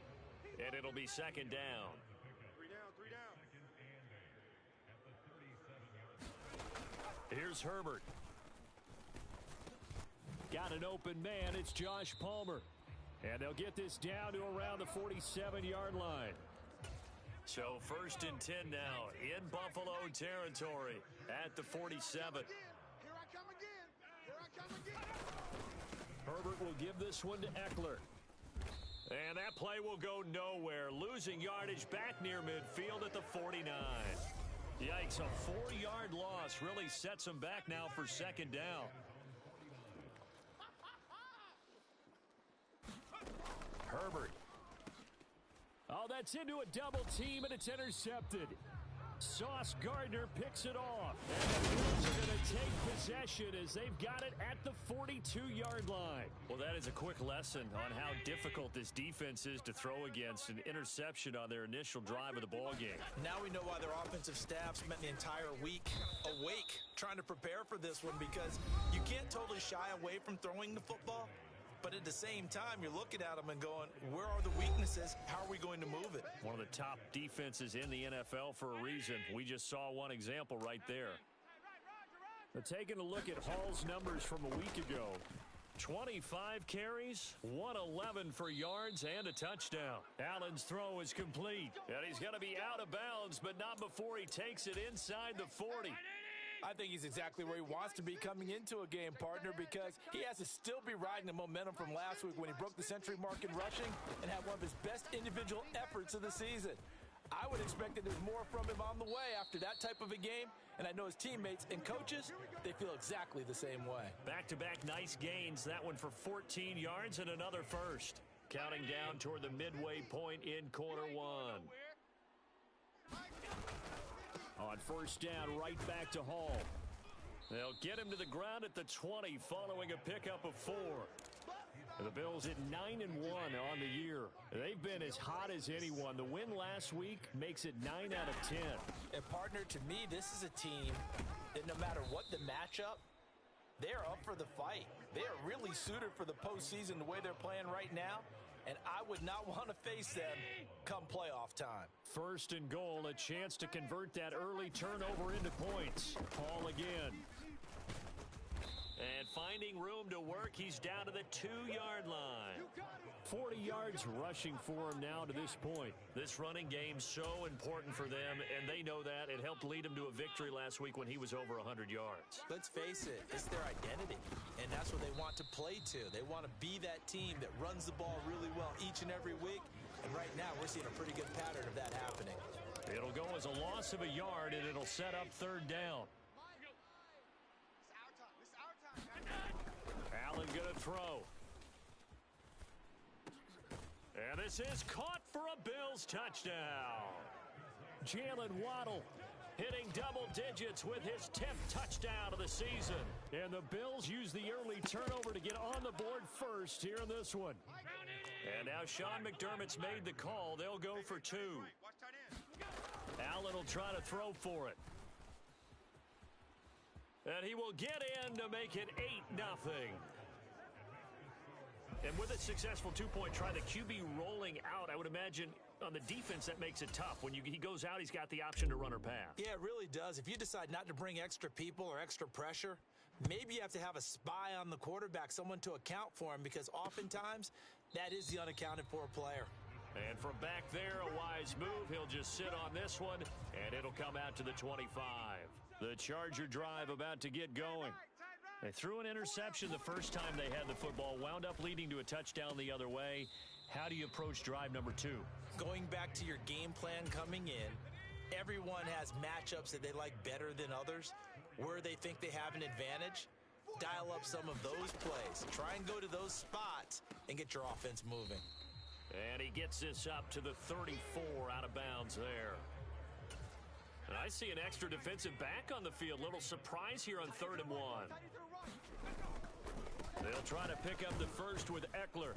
and it'll be second down. 3 down, 3 down. Here's Herbert. Got an open man. It's Josh Palmer. And they'll get this down to around the 47-yard line. So 1st and 10 now in Buffalo territory at the 47. Here I come again. Here I come again. Herbert will give this one to Eckler. And that play will go nowhere. Losing yardage back near midfield at the 49. Yikes, a 4-yard loss really sets him back now for second down. Herbert. Oh, that's into a double team, and it's intercepted. Sauce Gardner picks it off. And the Bills are going to take possession as they've got it at the 42-yard line. Well, that is a quick lesson on how difficult this defense is to throw against. An interception on their initial drive of the ballgame. Now we know why their offensive staff spent the entire week awake trying to prepare for this one, because you can't totally shy away from throwing the football. But at the same time, you're looking at them and going, where are the weaknesses? How are we going to move it? One of the top defenses in the NFL for a reason. We just saw one example right there. But taking a look at Hall's numbers from a week ago. 25 carries, 111 for yards, and a touchdown. Allen's throw is complete. And he's going to be out of bounds, but not before he takes it inside the 40. I think he's exactly where he wants to be coming into a game, partner, because he has to still be riding the momentum from last week when he broke the century mark in rushing and had one of his best individual efforts of the season. I would expect that there's more from him on the way after that type of a game, and I know his teammates and coaches, they feel exactly the same way. Back-to-back nice gains, that one for 14 yards and another first. Counting down toward the midway point in quarter one. On first down, right back to Hall. They'll get him to the ground at the 20 following a pickup of 4. The Bills at 9-1 on the year. They've been as hot as anyone. The win last week makes it 9 out of 10. And partner, to me, this is a team that no matter what the matchup, they're up for the fight. They are really suited for the postseason the way they're playing right now. And I would not want to face them come playoff time. First and goal, a chance to convert that early turnover into points. Hall again. And finding room to work, he's down to the 2-yard line. 40 yards rushing for him now to this point. This running game so important for them, and they know that. It helped lead him to a victory last week when he was over 100 yards. Let's face it, it's their identity, and that's what they want to play to. They want to be that team that runs the ball really well each and every week, and right now we're seeing a pretty good pattern of that happening. It'll go as a loss of a yard, and it'll set up third down. Allen gonna throw. And this is caught for a Bills touchdown. Jalen Waddle hitting double digits with his 10th touchdown of the season. And the Bills use the early turnover to get on the board first here in this one. And now Sean McDermott's made the call. They'll go for 2. Allen will try to throw for it. And he will get in to make it 8-0. And with a successful two-point try, the QB rolling out, I would imagine on the defense that makes it tough. When he goes out, he's got the option to run or pass. Yeah, it really does. If you decide not to bring extra people or extra pressure, maybe you have to have a spy on the quarterback, someone to account for him, because oftentimes that is the unaccounted for player. And from back there, a wise move. He'll just sit on this one, and it'll come out to the 25. The Charger drive about to get going. They threw an interception the first time they had the football, wound up leading to a touchdown the other way. How do you approach drive number 2? Going back to your game plan coming in, everyone has matchups that they like better than others, where they think they have an advantage. Dial up some of those plays. Try and go to those spots and get your offense moving. And he gets this up to the 34 out of bounds there. And I see an extra defensive back on the field. Little surprise here on 3rd and 1. They'll try to pick up the first with Eckler.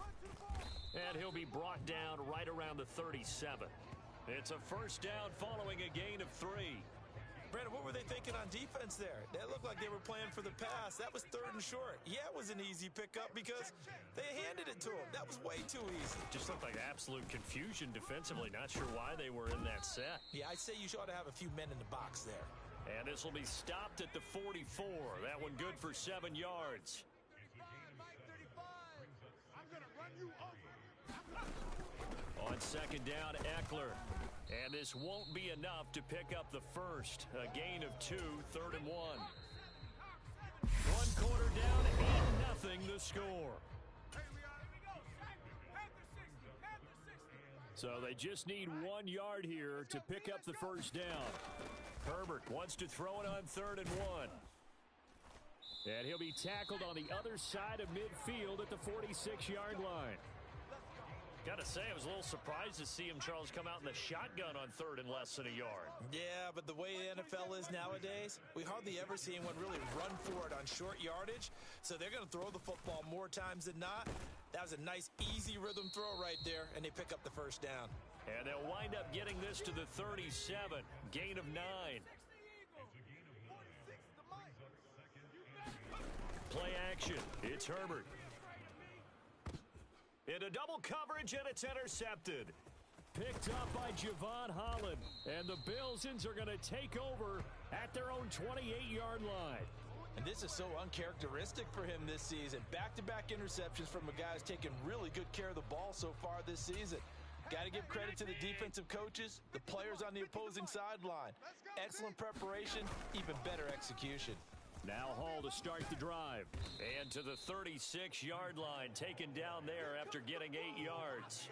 And he'll be brought down right around the 37. It's a first down following a gain of 3. Brandon, what were they thinking on defense there? That looked like they were playing for the pass. That was 3rd and short. Yeah, it was an easy pickup because they handed it to him. That was way too easy. Just looked like absolute confusion defensively. Not sure why they were in that set. Yeah, I'd say you ought to have a few men in the box there. And this will be stopped at the 44. That one good for 7 yards. I'm going to run you over. On 2nd down, Eckler. And this won't be enough to pick up the first. A gain of 2, 3rd and 1. 1 quarter down, 8-0 the score. So they just need 1 yard here to pick up the first down. Herbert wants to throw it on 3rd and 1. And he'll be tackled on the other side of midfield at the 46-yard line. Got to say, I was a little surprised to see him, Charles, come out in the shotgun on 3rd and less than a yard. Yeah, but the way the NFL is nowadays, we hardly ever see anyone really run for it on short yardage. So they're going to throw the football more times than not. That was a nice, easy rhythm throw right there, and they pick up the first down. And they'll wind up getting this to the 37. Gain of 9. Play action. It's Herbert. Into double coverage, and it's intercepted. Picked up by Javon Holland. And the Billsons are going to take over at their own 28-yard line. And this is so uncharacteristic for him this season. Back-to-back interceptions from a guy who's taken really good care of the ball so far this season. Got to give credit to the defensive coaches, the players on the opposing sideline. Excellent preparation, even better execution. Now Hall to start the drive. And to the 36-yard line, taken down there after getting 8 yards.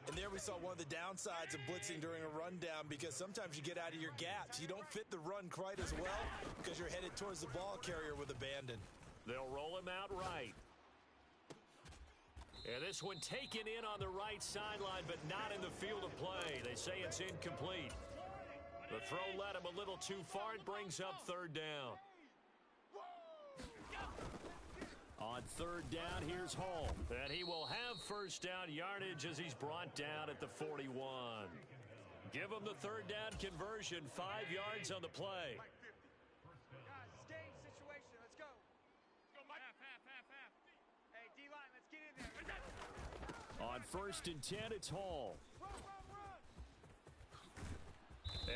And there we saw one of the downsides of blitzing during a rundown, because sometimes you get out of your gaps. You don't fit the run quite as well because you're headed towards the ball carrier with abandon. They'll roll him out right. And this one taken in on the right sideline, but not in the field of play. They say it's incomplete. The throw led him a little too far. It brings up 3rd down. On 3rd down, here's Hall. And he will have first down yardage as he's brought down at the 41. Give him the 3rd down conversion, 5 yards on the play. Stay situation. Let's go. Half. Hey, D-line, let's get in there. On 1st and 10, it's Hall.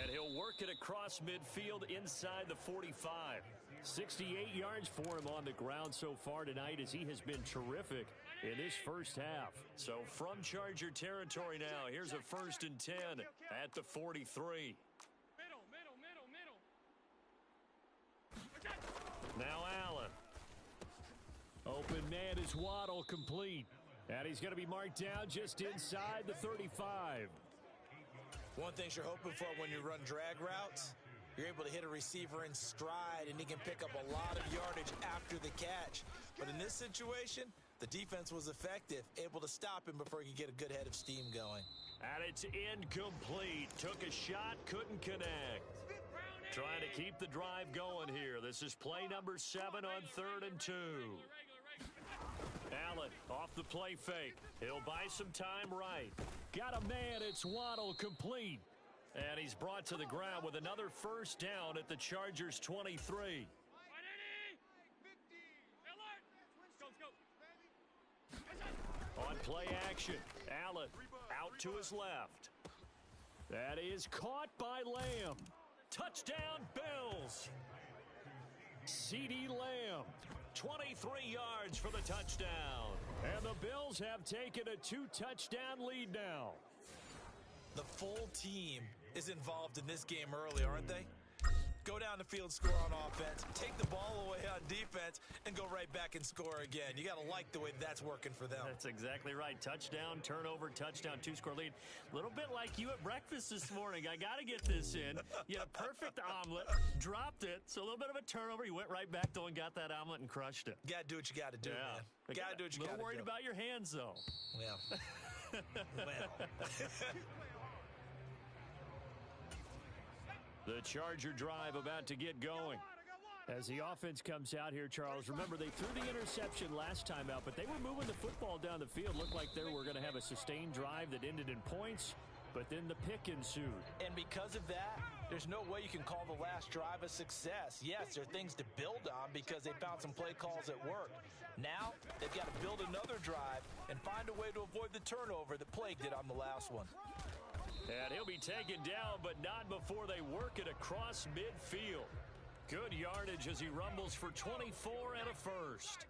And he'll work it across midfield inside the 45. 68 yards for him on the ground so far tonight, as he has been terrific in this first half. So from Charger territory now, here's a 1st and 10 at the 43. Middle. Now Allen. Open man is Waddle, complete. And he's going to be marked down just inside the 35. One thing you're hoping for when you run drag routes, you're able to hit a receiver in stride, and he can pick up a lot of yardage after the catch. But in this situation, the defense was effective, able to stop him before he could get a good head of steam going. And it's incomplete. Took a shot, couldn't connect. Trying to keep the drive going here. This is play number 7 on 3rd and 2. Allen off the play fake. He'll buy some time right. Got a man. It's Waddle, complete. And he's brought to the ground with another first down at the Chargers' 23. On play action, Allen out to his left. That is caught by Lamb. Touchdown, Bills. CeeDee Lamb, 23 yards for the touchdown. And the Bills have taken a 2-touchdown lead now. The full team is involved in this game early, aren't they? go down the field, score on offense, take the ball away on defense, and go right back and score again. You got to like the way that's working for them. That's exactly right. Touchdown, turnover, touchdown, 2-score lead. A little bit like you at breakfast this morning. I got to get this in. You had a perfect omelet, dropped it, so a little bit of a turnover. You went right back, though, and got that omelet and crushed it. Got to do what you got to do, man. Got to do what you got to do. A little worried about your hands, though. Yeah. Well. The Charger drive about to get going. As the offense comes out here, Charles, remember they threw the interception last time out, but they were moving the football down the field. Looked like they were going to have a sustained drive that ended in points, but then the pick ensued. And because of that, there's no way you can call the last drive a success. Yes, there are things to build on because they found some play calls that worked. Now, they've got to build another drive and find a way to avoid the turnover that plagued it on the last one. And he'll be taken down, but not before they work it across midfield. Good yardage as he rumbles for 24 and a first.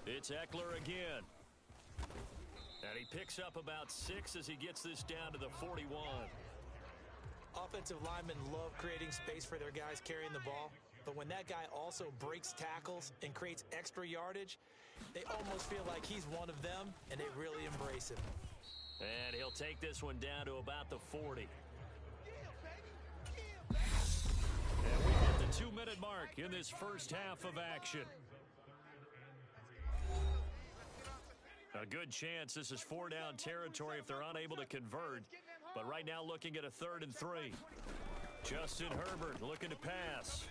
It's Eckler again. And he picks up about 6 as he gets this down to the 41. Offensive linemen love creating space for their guys carrying the ball. But when that guy also breaks tackles and creates extra yardage, they almost feel like he's one of them, and they really embrace him. And he'll take this one down to about the 40. And we hit the 2-minute mark in this first half of action. A good chance this is 4-down territory if they're unable to convert. But right now looking at a 3rd and 3. Justin Herbert looking to pass.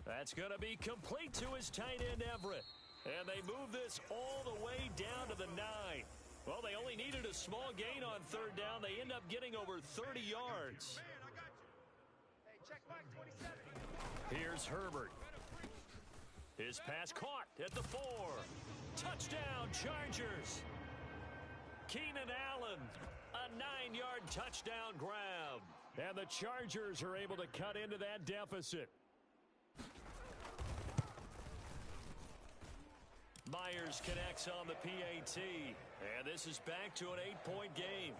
That's going to be complete to his tight end, Everett. And they move this all the way down to the 9. Well, they only needed a small gain on 3rd down. They end up getting over 30 yards. Here's Herbert. His pass caught at the 4. Touchdown, Chargers. Keenan Allen, a 9-yard touchdown grab. And the Chargers are able to cut into that deficit. Myers connects on the PAT, and this is back to an 8-point game.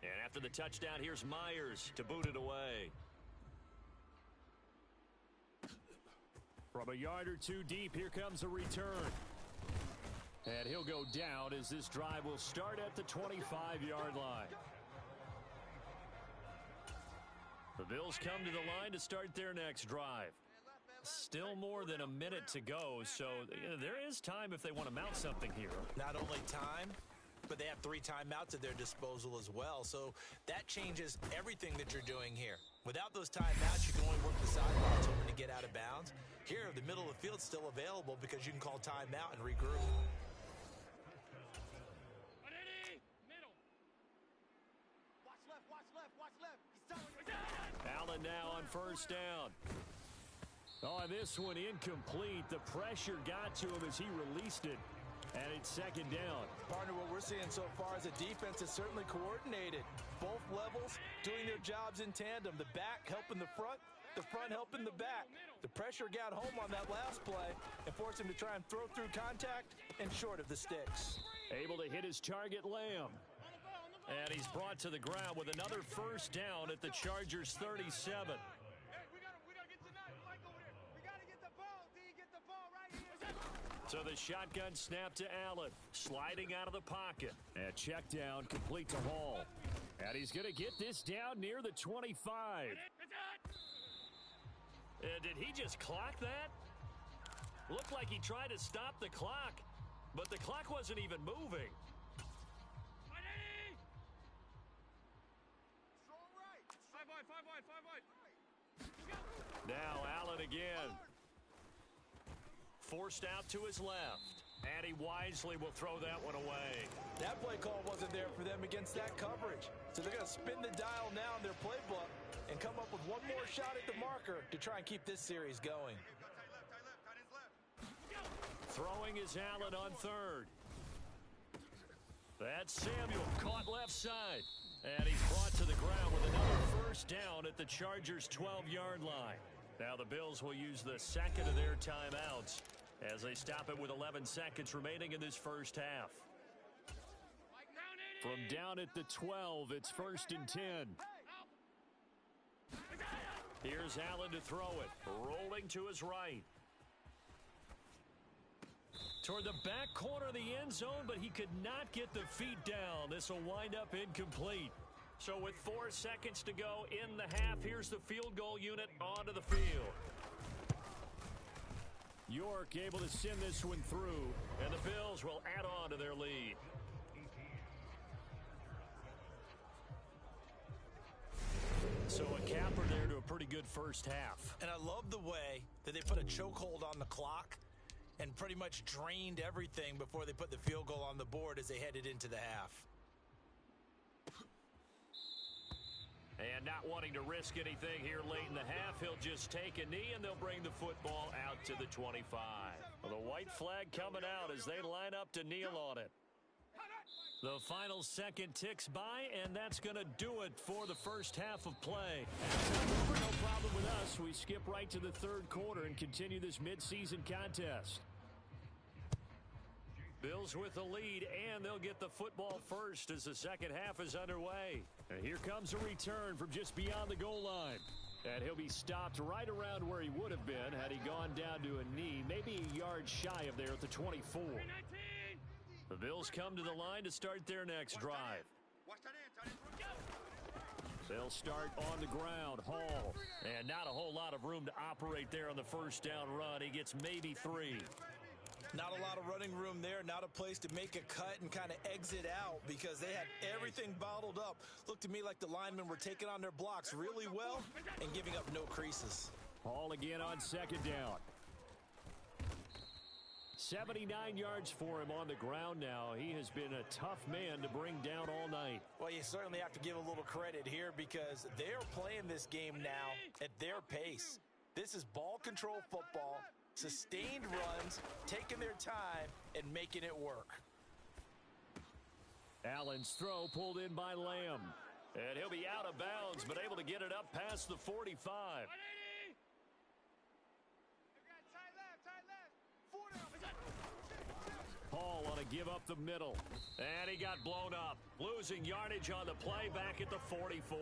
And after the touchdown, here's Myers to boot it away. From a yard or 2 deep, here comes a return. And he'll go down as this drive will start at the 25-yard line. The Bills come to the line to start their next drive. Still more than a minute to go, so there is time if they want to mount something here. Not only time, but they have 3 timeouts at their disposal as well, so that changes everything that you're doing here. Without those timeouts, you can only work the sidelines hoping to get out of bounds. Here, the middle of the field's still available because you can call timeout and regroup. Allen now on 1st down. Oh, and this one incomplete. The pressure got to him as he released it. And it's 2nd down. Partner, what we're seeing so far is a defense is certainly coordinated. Both levels doing their jobs in tandem. The back helping the front helping the back. The pressure got home on that last play and forced him to try and throw through contact and short of the sticks. Able to hit his target, Lamb. And he's brought to the ground with another 1st down at the Chargers' 37. So the shotgun snap to Allen, sliding out of the pocket. And check down, complete to Hall. And he's going to get this down near the 25. Did he just clock that? Looked like he tried to stop the clock, but the clock wasn't even moving. Now Allen again. Forced out to his left. And he wisely will throw that one away. That play call wasn't there for them against that coverage. So they're going to spin the dial now in their playbook and come up with one more shot at the marker to try and keep this series going. Throwing is Allen on 3rd. That's Samuel, caught left side. And he's brought to the ground with another 1st down at the Chargers' 12-yard line. Now the Bills will use the second of their timeouts as they stop it with 11 seconds remaining in this first half. From down at the 12, it's 1st and 10. Here's Allen to throw it, rolling to his right. Toward the back corner of the end zone, but he could not get the feet down. This will wind up incomplete. So with 4 seconds to go in the half, here's the field goal unit onto the field. York able to send this one through, and the Bills will add on to their lead. So a capper there to a pretty good first half. And I love the way that they put a chokehold on the clock and pretty much drained everything before they put the field goal on the board as they headed into the half. And not wanting to risk anything here late in the half, he'll just take a knee and they'll bring the football out to the 25. Well, the white flag coming out as they line up to kneel on it. The final second ticks by, and that's going to do it for the first half of play. No problem with us. We skip right to the third quarter and continue this midseason contest. Bills with the lead, and they'll get the football first as the second half is underway. And here comes a return from just beyond the goal line. And he'll be stopped right around where he would have been had he gone down to a knee, maybe a yard shy of there at the 24. The Bills come to the line to start their next drive. They'll start on the ground. Hall. And not a whole lot of room to operate there on the first down run. He gets maybe 3. Not a lot of running room there, not a place to make a cut and kind of exit out because they had everything bottled up. Looked to me like the linemen were taking on their blocks really well and giving up no creases. Hall again on second down. 79 yards for him on the ground now. He has been a tough man to bring down all night. Well, you certainly have to give a little credit here because they're playing this game now at their pace. This is ball control football, sustained runs, taking their time and making it work. Allen's throw pulled in by Lamb. And he'll be out of bounds, but able to get it up past the 45. Hall on a give up the middle. And he got blown up. Losing yardage on the play back at the 44.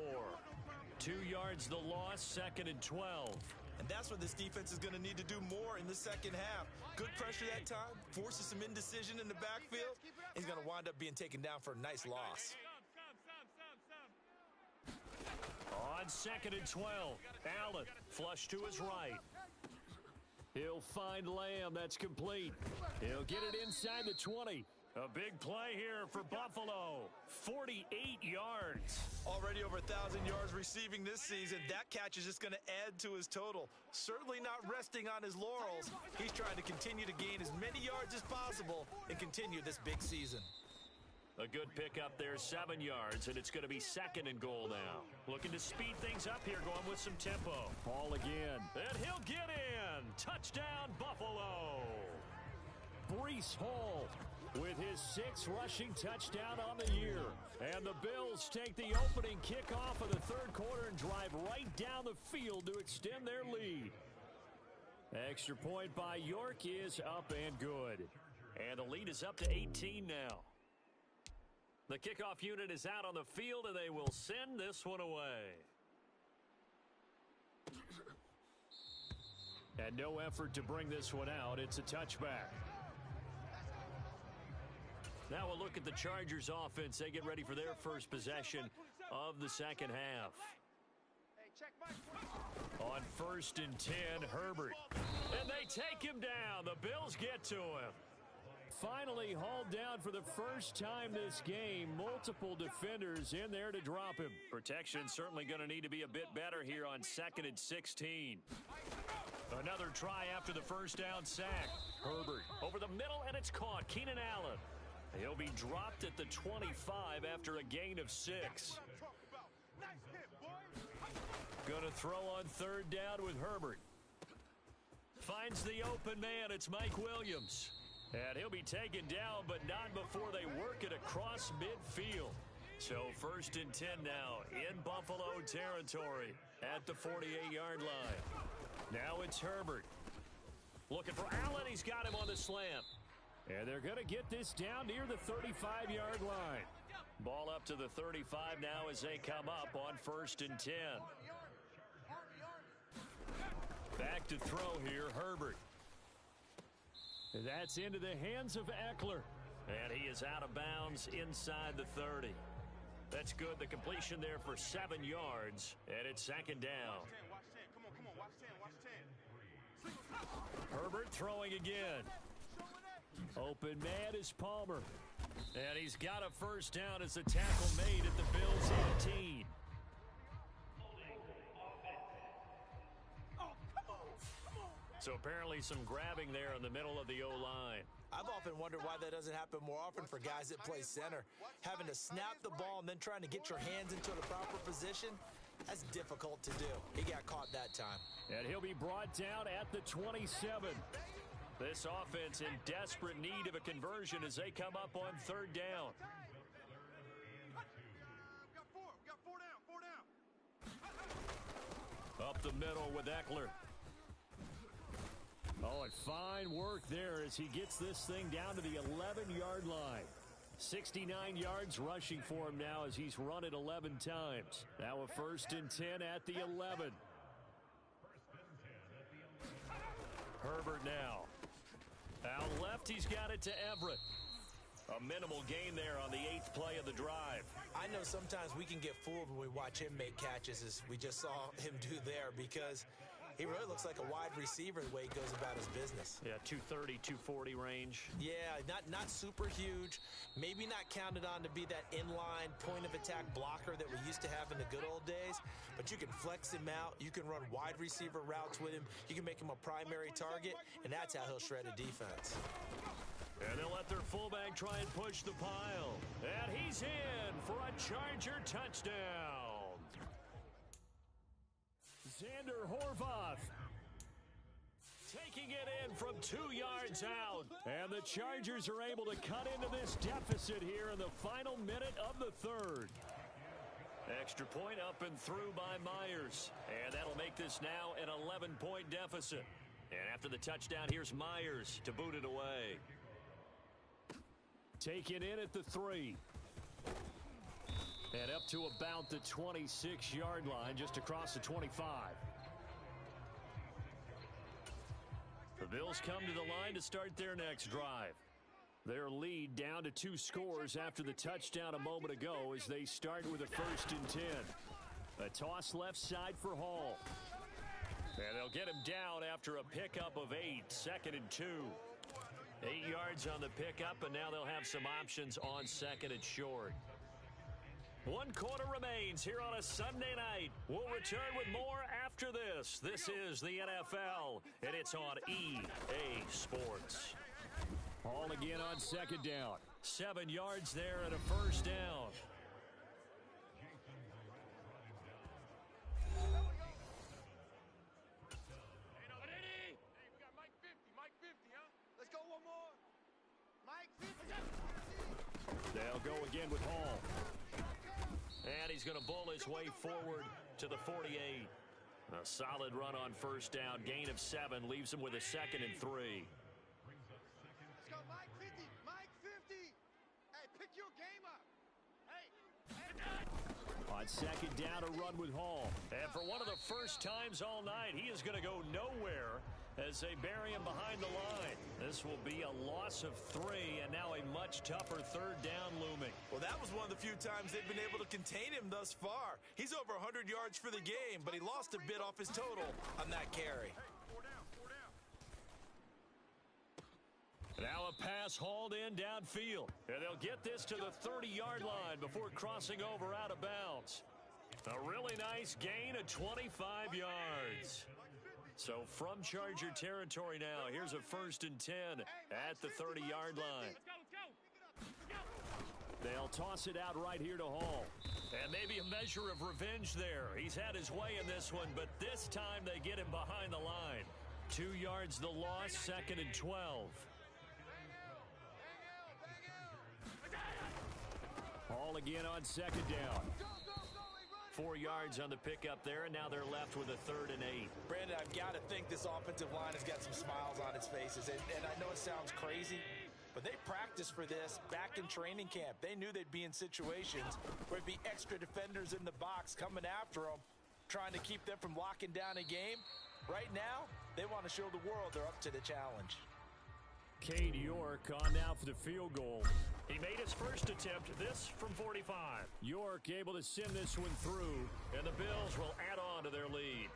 2 yards the loss, 2nd and 12. And that's what this defense is going to need to do more in the second half. Good pressure that time, forces some indecision in the backfield. He's going to wind up being taken down for a nice loss. On 2nd and 12, Allen flush to his right. He'll find Lamb. That's complete. He'll get it inside the 20. A big play here for Buffalo. 48 yards. Already over 1,000 yards receiving this season. That catch is just going to add to his total. Certainly not resting on his laurels. He's trying to continue to gain as many yards as possible and continue this big season. A good pickup there, 7 yards, and it's going to be 2nd and goal now. Looking to speed things up here, going with some tempo. Ball again, and he'll get in. Touchdown, Buffalo. Breece Hall with his 6th rushing touchdown on the year. And the Bills take the opening kickoff of the third quarter and drive right down the field to extend their lead. Extra point by York is up and good. And the lead is up to 18 now. The kickoff unit is out on the field, and they will send this one away. And no effort to bring this one out. It's a touchback. Now we'll look at the Chargers offense. They get ready for their first possession of the second half. On 1st and 10, Herbert. And they take him down. The Bills get to him. Finally hauled down for the first time this game. Multiple defenders in there to drop him. Protection certainly going to need to be a bit better here on 2nd and 16. Another try after the first down sack. Herbert over the middle, and it's caught. Keenan Allen. He'll be dropped at the 25 after a gain of 6. Going to throw on 3rd down with Herbert. Finds the open man. It's Mike Williams. And he'll be taken down, but not before they work it across midfield. So 1st and 10 now in Buffalo territory at the 48-yard line. Now it's Herbert. Looking for Allen. He's got him on the slam. And they're going to get this down near the 35-yard line. Ball up to the 35 now as they come up on 1st and 10. Back to throw here, Herbert. And that's into the hands of Eckler. And he is out of bounds inside the 30. That's good. The completion there for 7 yards. And it's 2nd down. Watch 10. Come on. Watch 10. Herbert throwing again. Open man is Palmer. And he's got a 1st down as a tackle made at the Bills 18. So apparently some grabbing there in the middle of the O-line. I've often wondered why that doesn't happen more often for guys that play center. Having to snap the ball and then trying to get your hands into the proper position, that's difficult to do. He got caught that time. And he'll be brought down at the 27. This offense in desperate need of a conversion as they come up on 3rd down. Got four down. Up the middle with Eckler. Oh, and fine work there as he gets this thing down to the 11-yard line. 69 yards rushing for him now as he's run it 11 times. Now a 1st and 10 at the 11. Herbert now. Out left, he's got it to Everett. A minimal gain there on the 8th play of the drive. I know sometimes we can get fooled when we watch him make catches, as we just saw him do there, because he really looks like a wide receiver the way he goes about his business. Yeah, 230, 240 range. Yeah, not super huge. Maybe not counted on to be that inline point-of-attack blocker that we used to have in the good old days. But you can flex him out. You can run wide receiver routes with him. You can make him a primary target, and that's how he'll shred a defense. And they'll let their fullback try and push the pile. And he's in for a Charger touchdown. Xander Horvath taking it in from 2 yards out. And the Chargers are able to cut into this deficit here in the final minute of the 3rd. Extra point up and through by Myers. And that'll make this now an 11-point deficit. And after the touchdown, here's Myers to boot it away. Taken in at the 3. And up to about the 26-yard line, just across the 25. The Bills come to the line to start their next drive. Their lead down to 2 scores after the touchdown a moment ago as they start with a 1st and 10. A toss left side for Hall. And they'll get him down after a pickup of 8, 2nd and 2. 8 yards on the pickup, and now they'll have some options on 2nd and short. 1 quarter remains here on a Sunday night. We'll return with more after this. This is the NFL, and it's on EA Sports. Hall again on 2nd down. 7 yards there and a 1st down. Let's go one more. Mike 50. They'll go again with Hall. And he's going to bull his way forward to the 48. A solid run on 1st down. Gain of 7 leaves him with a 2nd and 3. Let's go, Mike 50. Mike 50. Hey, pick your game up. Hey. On 2nd down, a run with Hall. And for one of the first times all night, he is going to go nowhere as they bury him behind the line. This will be a loss of 3, and now a much tougher 3rd down looming. Well, that was one of the few times they've been able to contain him thus far. He's over 100 yards for the game, but he lost a bit off his total on that carry. Now a pass hauled in downfield. And they'll get this to the 30-yard line before crossing over out of bounds. A really nice gain of 25 yards. So from Charger territory now, here's a 1st and 10 at the 30-yard line. They'll toss it out right here to Hall. And maybe a measure of revenge there. He's had his way in this one, but this time they get him behind the line. 2 yards the loss, 2nd and 12. Hall again on 2nd down. 4 yards on the pickup there, and now they're left with a 3rd and 8. Brandon, I've got to think this offensive line has got some smiles on its faces. And I know it sounds crazy, but they practiced for this back in training camp. They knew they'd be in situations where it'd be extra defenders in the box coming after them, trying to keep them from locking down a game. Right now, they want to show the world they're up to the challenge. Cade York on now for the field goal. He made his first attempt, this from 45. York able to send this one through, and the Bills will add on to their lead.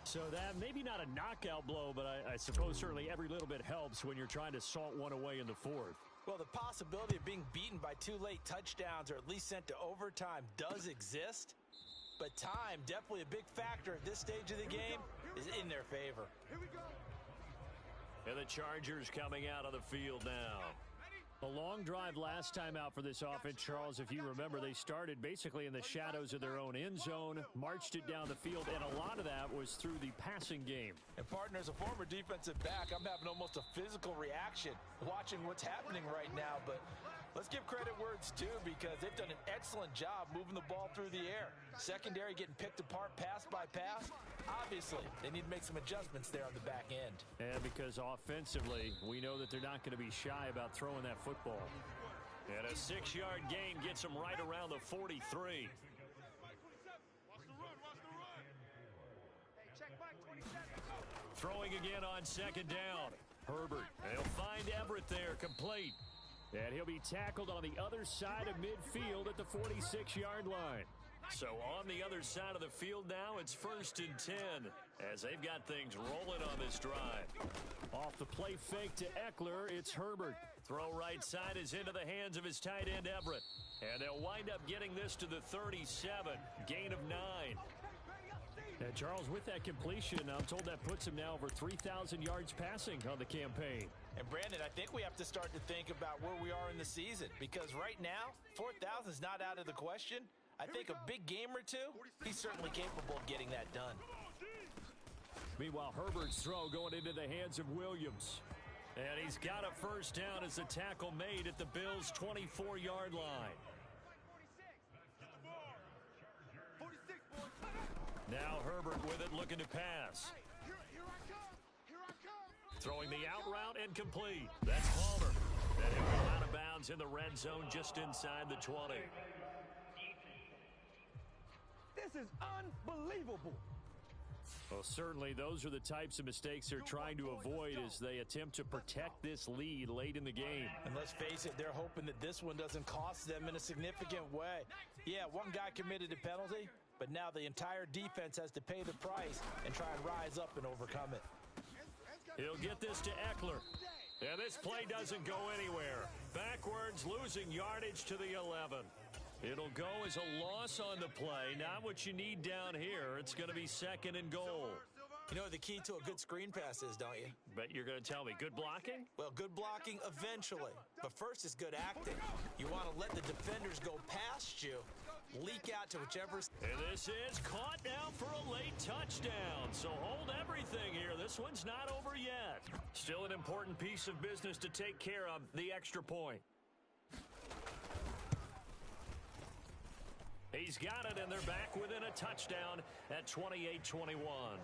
So that maybe not a knockout blow, but I suppose certainly every little bit helps when you're trying to salt one away in the 4th. Well, the possibility of being beaten by 2 late touchdowns or at least sent to overtime does exist. But time, definitely a big factor at this stage of the game, is in their favor. Here we go. And the Chargers coming out on the field now. A long drive last time out for this offense, Charles. If you remember, they started basically in the shadows of their own end zone, marched it down the field, and a lot of that was through the passing game. And partner, as a former defensive back, I'm having almost a physical reaction watching what's happening right now. But let's give credit where it's due, because they've done an excellent job moving the ball through the air. Secondary getting picked apart pass by pass. Obviously, they need to make some adjustments there on the back end. And because offensively, we know that they're not going to be shy about throwing that football. And a 6-yard gain gets them right around the 43. Watch the run, watch the run. Hey, check Mike 27. Throwing again on 2nd down. Herbert, they'll find Everett there, complete. And he'll be tackled on the other side of midfield at the 46-yard line. So on the other side of the field now, it's 1st and 10 as they've got things rolling on this drive. Off the play fake to Eckler, it's Herbert. Throw right side is into the hands of his tight end Everett. And they'll wind up getting this to the 37, gain of 9. And Charles, with that completion, I'm told that puts him now over 3,000 yards passing on the campaign. And Brandon, I think we have to start to think about where we are in the season, because right now, 4,000 is not out of the question. I think a big game or two, he's certainly capable of getting that done. Meanwhile, Herbert's throw going into the hands of Williams. And he's got a first down as the tackle made at the Bills' 24-yard line. 46, boys. Now Herbert with it, looking to pass. Here I come. Here I come. Throwing the out route and complete. That's Palmer. And he'll go out of bounds in the red zone just inside the 20. This is unbelievable. Well, certainly those are the types of mistakes they're trying to avoid as they attempt to protect this lead late in the game. And let's face it, they're hoping that this one doesn't cost them in a significant way. Yeah, one guy committed a penalty, but now the entire defense has to pay the price and try and rise up and overcome it. He'll get this to Eckler. And this play doesn't go anywhere. Backwards, losing yardage to the 11. It'll go as a loss on the play. Not what you need down here. It's going to be 2nd and goal. You know what the key to a good screen pass is, don't you? Bet you're going to tell me. Good blocking? Well, good blocking eventually. But first is good acting. You want to let the defenders go past you, leak out to whichever... And this is caught now for a late touchdown. So hold everything here. This one's not over yet. Still an important piece of business to take care of, the extra point. He's got it, and they're back within a touchdown at 28-21.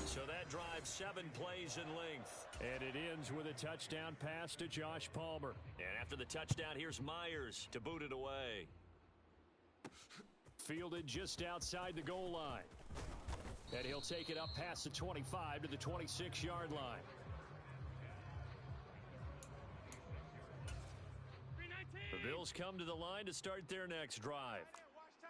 So that drives 7 plays in length. And it ends with a touchdown pass to Josh Palmer. And after the touchdown, here's Myers to boot it away. Fielded just outside the goal line. And he'll take it up past the 25 to the 26-yard line. The Bills come to the line to start their next drive.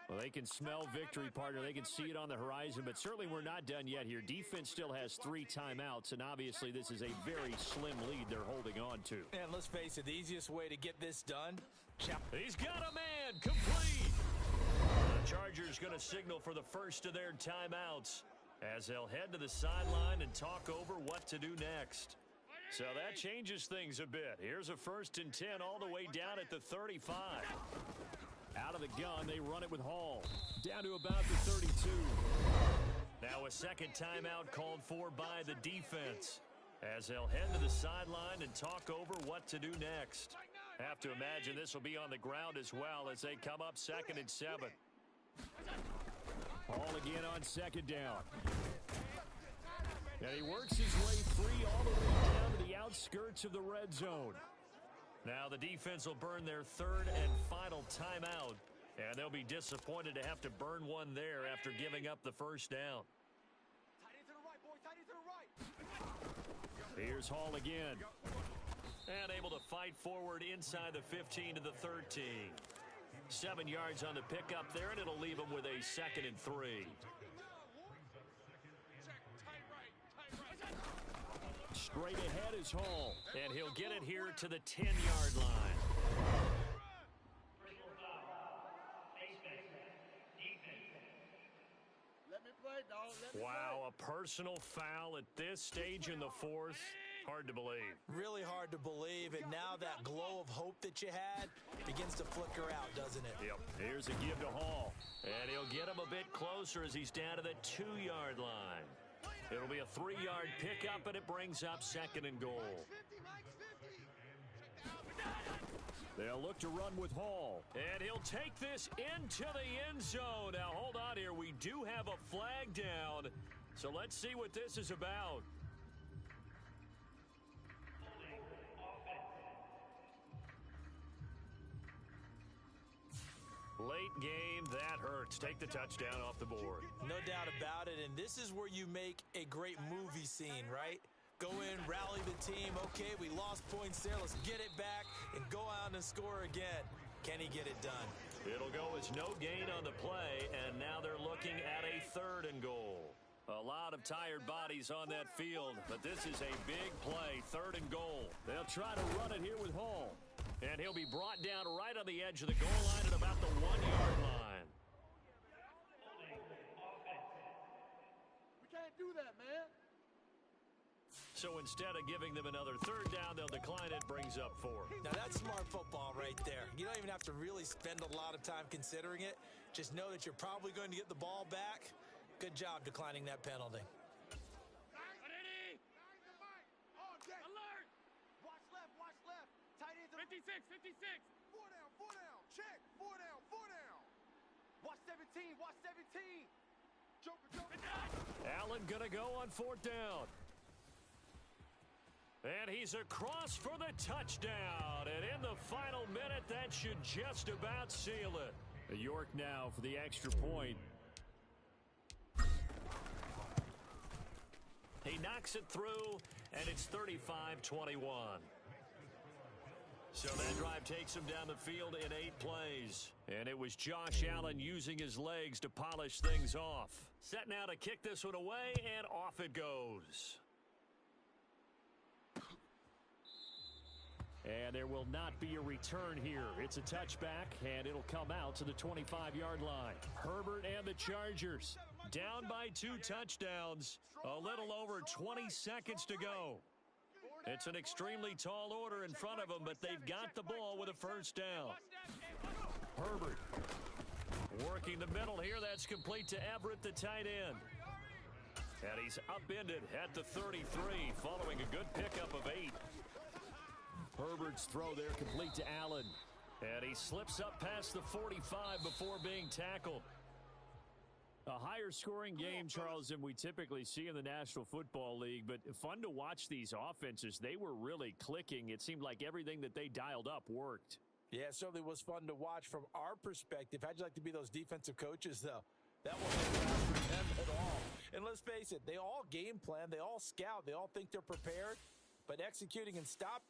Well, they can smell victory, partner. They can see it on the horizon, but certainly we're not done yet here. Defense still has 3 timeouts, and obviously this is a very slim lead they're holding on to. And let's face it, the easiest way to get this done... He's got a man, complete! The Chargers going to signal for the first of their timeouts as they'll head to the sideline and talk over what to do next. So that changes things a bit. Here's a 1st and 10 all the way down at the 35. Out of the gun, they run it with Hall. Down to about the 32. Now a second timeout called for by the defense as they'll head to the sideline and talk over what to do next. Have to imagine this will be on the ground as well as they come up 2nd and 7. Hall again on 2nd down. And he works his way free all the way down to the outskirts of the red zone. Now the defense will burn their 3rd and final timeout. And they'll be disappointed to have to burn one there after giving up the 1st down. Tight end to the right, boy. Tight end to the right. Here's Hall again. And able to fight forward inside the 15 to the 13. 7 yards on the pickup there, and it'll leave them with a 2nd and 3. Straight ahead is Hall. And he'll get it here to the 10-yard line. Wow, a personal foul at this stage in the 4th. Hard to believe. Really hard to believe, and now that glow of hope that you had begins to flicker out, doesn't it? Yep. Here's a give to Hall. And he'll get him a bit closer as he's down to the 2-yard line. It'll be a 3-yard pickup, and it brings up 2nd and goal. They'll look to run with Hall. And he'll take this into the end zone. Now, hold on here. We do have a flag down, so let's see what this is about. Late game, that hurts. Take the touchdown off the board. No doubt about it, and this is where you make a great movie scene, right? Go in, rally the team. Okay, we lost points there. Let's get it back and go out and score again. Can he get it done? It'll go as no gain on the play, and now they're looking at a 3rd and goal. A lot of tired bodies on that field, but this is a big play, 3rd and goal. They'll try to run it here with Hall. And he'll be brought down right on the edge of the goal line at about the 1-yard line. We can't do that, man. So instead of giving them another 3rd down, they'll decline it, brings up 4. Now, that's smart football right there. You don't even have to really spend a lot of time considering it. Just know that you're probably going to get the ball back. Good job declining that penalty. Alert! Watch left, watch left. Tight end to 56, 56. 4 down, 4 down. Check. 4 down, 4 down. Watch 17, watch 17. Joker, Joker. Allen gonna go on 4th down. And he's across for the touchdown. And in the final minute, that should just about seal it. York now for the extra point. He knocks it through, and it's 35-21. So that drive takes him down the field in 8 plays. And it was Josh Allen using his legs to polish things off. Set now to kick this one away, and off it goes. And there will not be a return here. It's a touchback, and it'll come out to the 25-yard line. Herbert and the Chargers Down by 2 touchdowns. A little over 20 seconds to go. It's an extremely tall order in front of them, but they've got the ball with a 1st down. Herbert working the middle here. That's complete to Everett, the tight end. And he's upended at the 33 following a good pickup of 8. Herbert's throw there complete to Allen. And he slips up past the 45 before being tackled. A higher scoring game, Charles, than we typically see in the National Football League, but fun to watch these offenses. They were really clicking. It seemed like everything that they dialed up worked. Yeah, it certainly was fun to watch from our perspective. How'd you like to be those defensive coaches, though? That wasn't fast for them at all. And let's face it, they all game plan, they all scout, they all think they're prepared, but executing and stopping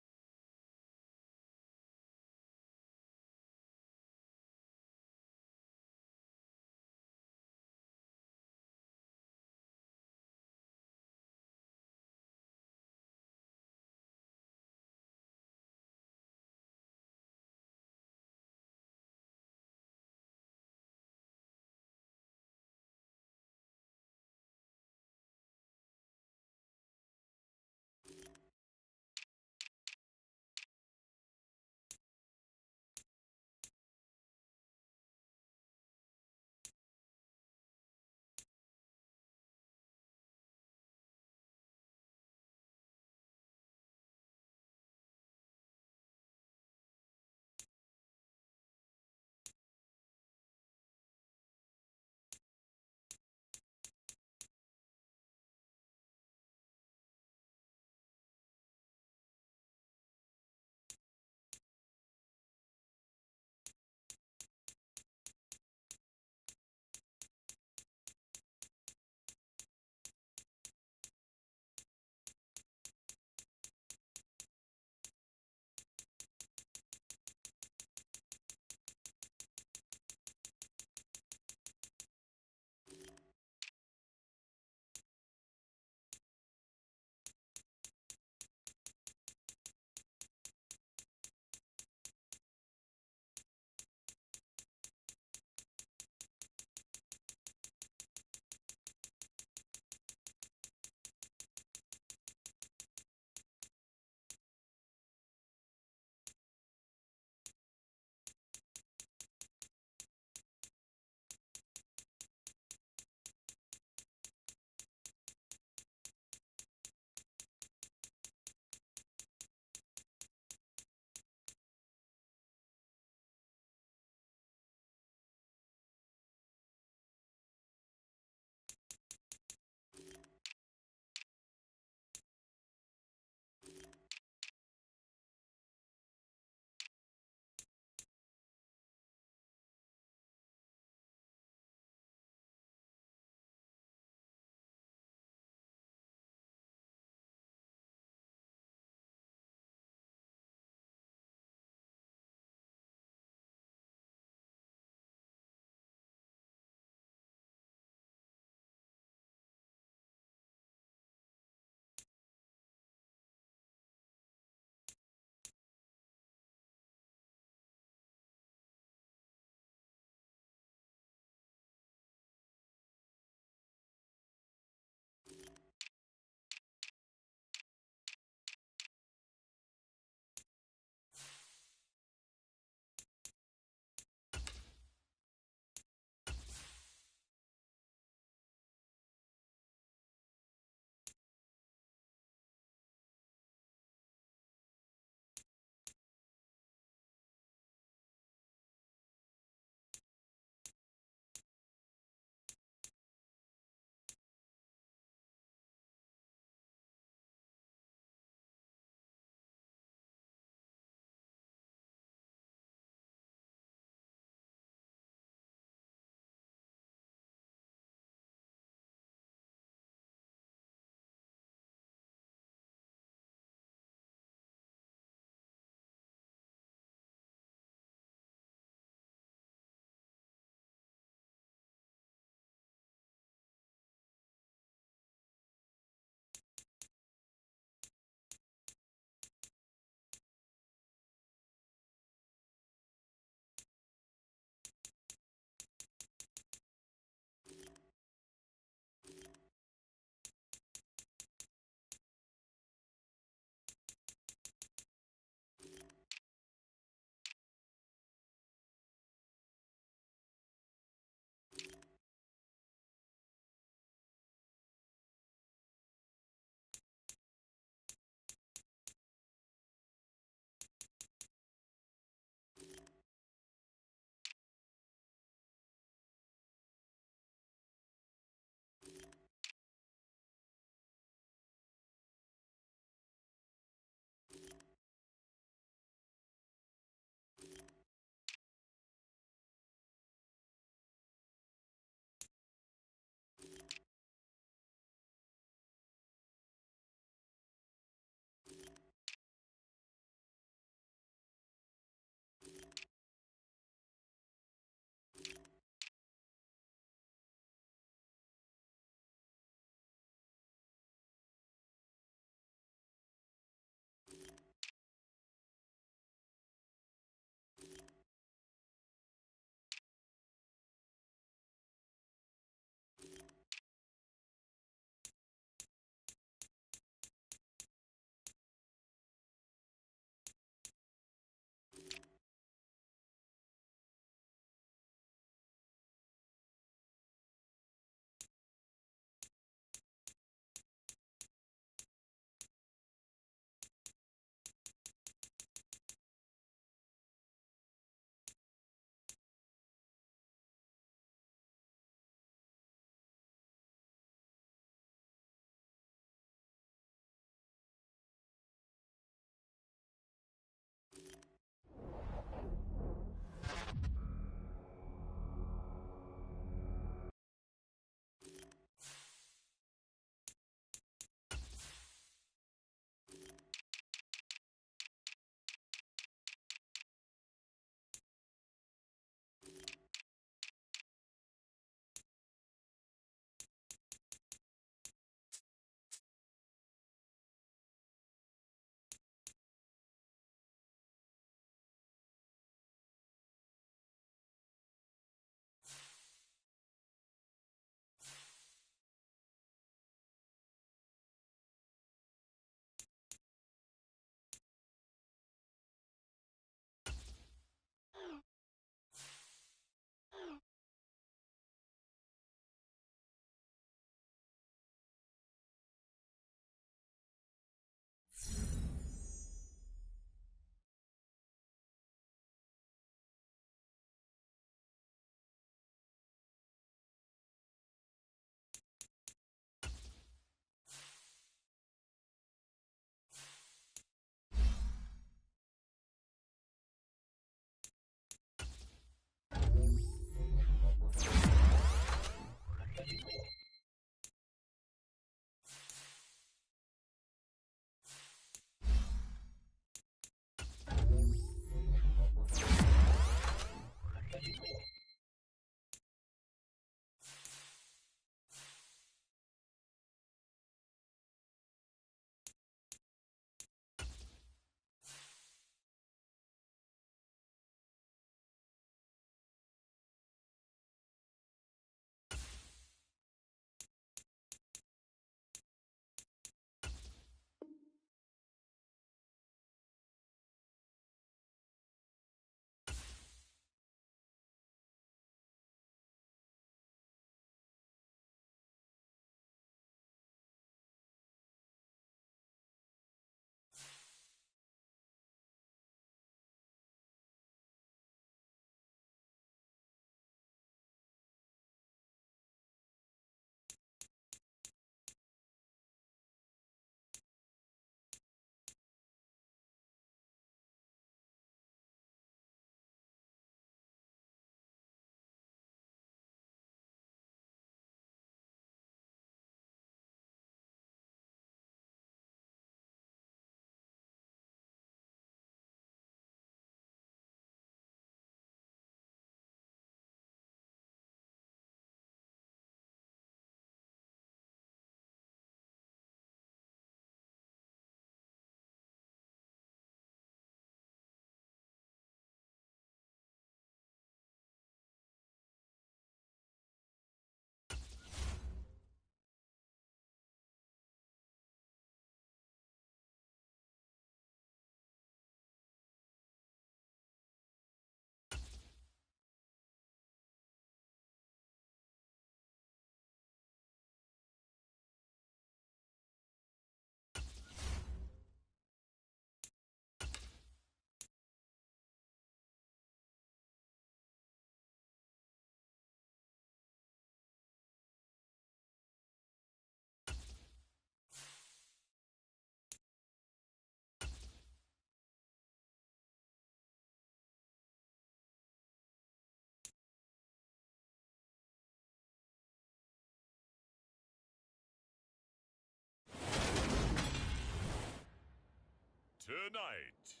Tonight,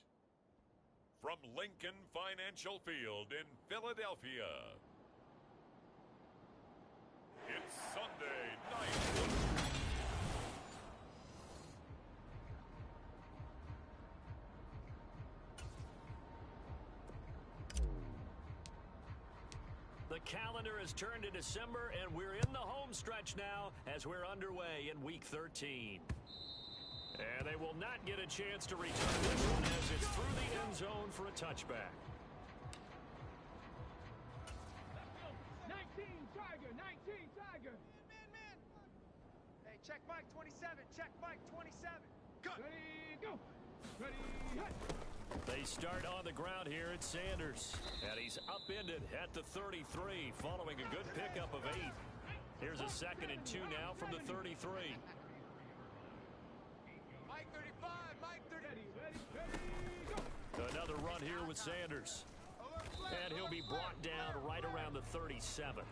from Lincoln Financial Field in Philadelphia, it's Sunday Night Football. The calendar has turned to December, and we're in the home stretch now as we're underway in Week 13. And they will not get a chance to return this one as it's through the end zone for a touchback. 19 Tiger. Man. Hey, check Mike 27. Check Mike 27. Cut. Ready, go. Ready, hit. They start on the ground here at Sanders. And he's upended at the 33 following a good pickup of 8. Here's a 2nd and 2 now from the 33. Mike 35. Mike 30. Ready, go. Another run here with Sanders. And he'll be brought down right around the 37.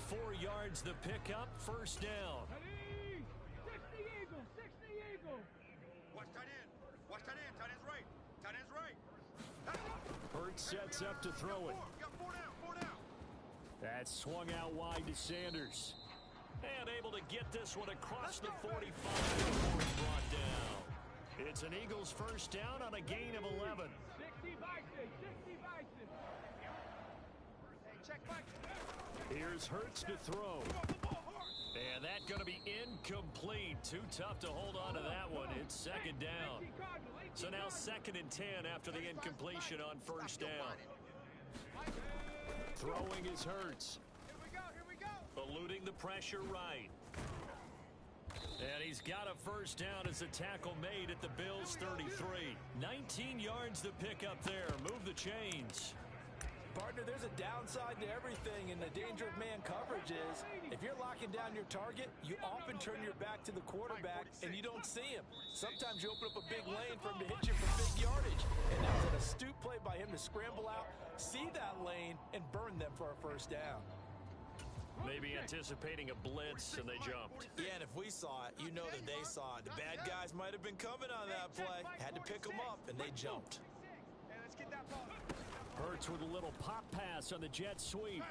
4 yards the pickup, first down. Ready. 60 Eagle. Watch tight end. Tight end's right. Tight end's right. Hurts sets up to throw it. Got 4 down. That's swung out wide to Sanders. And able to get this one across the 45 before he's brought down. It's an Eagles first down on a gain of 11. 60 Bison. Hey, check Mike. Here's Hurts to throw. And that's going to be incomplete. Too tough to hold on to that one. It's 2nd down. So now 2nd and 10 after the incompletion on first down. Throwing is Hurts. Here we go. Eluding the pressure right. And he's got a first down as the tackle made at the Bills' 33. 19 yards to pick up there. Move the chains. Partner, there's a downside to everything, and the danger of man coverage is if you're locking down your target, you often turn your back to the quarterback and you don't see him. Sometimes you open up a big lane for him to hit you for big yardage, and that was an astute play by him to scramble out, see that lane, and burn them for a first down. Maybe anticipating a blitz, and they jumped. Yeah, and if we saw it, you know that they saw it. The bad guys might have been coming on that play. Had to pick them up, and they jumped. Hey, let's get that ball. Hurts with a little pop pass on the jet sweep.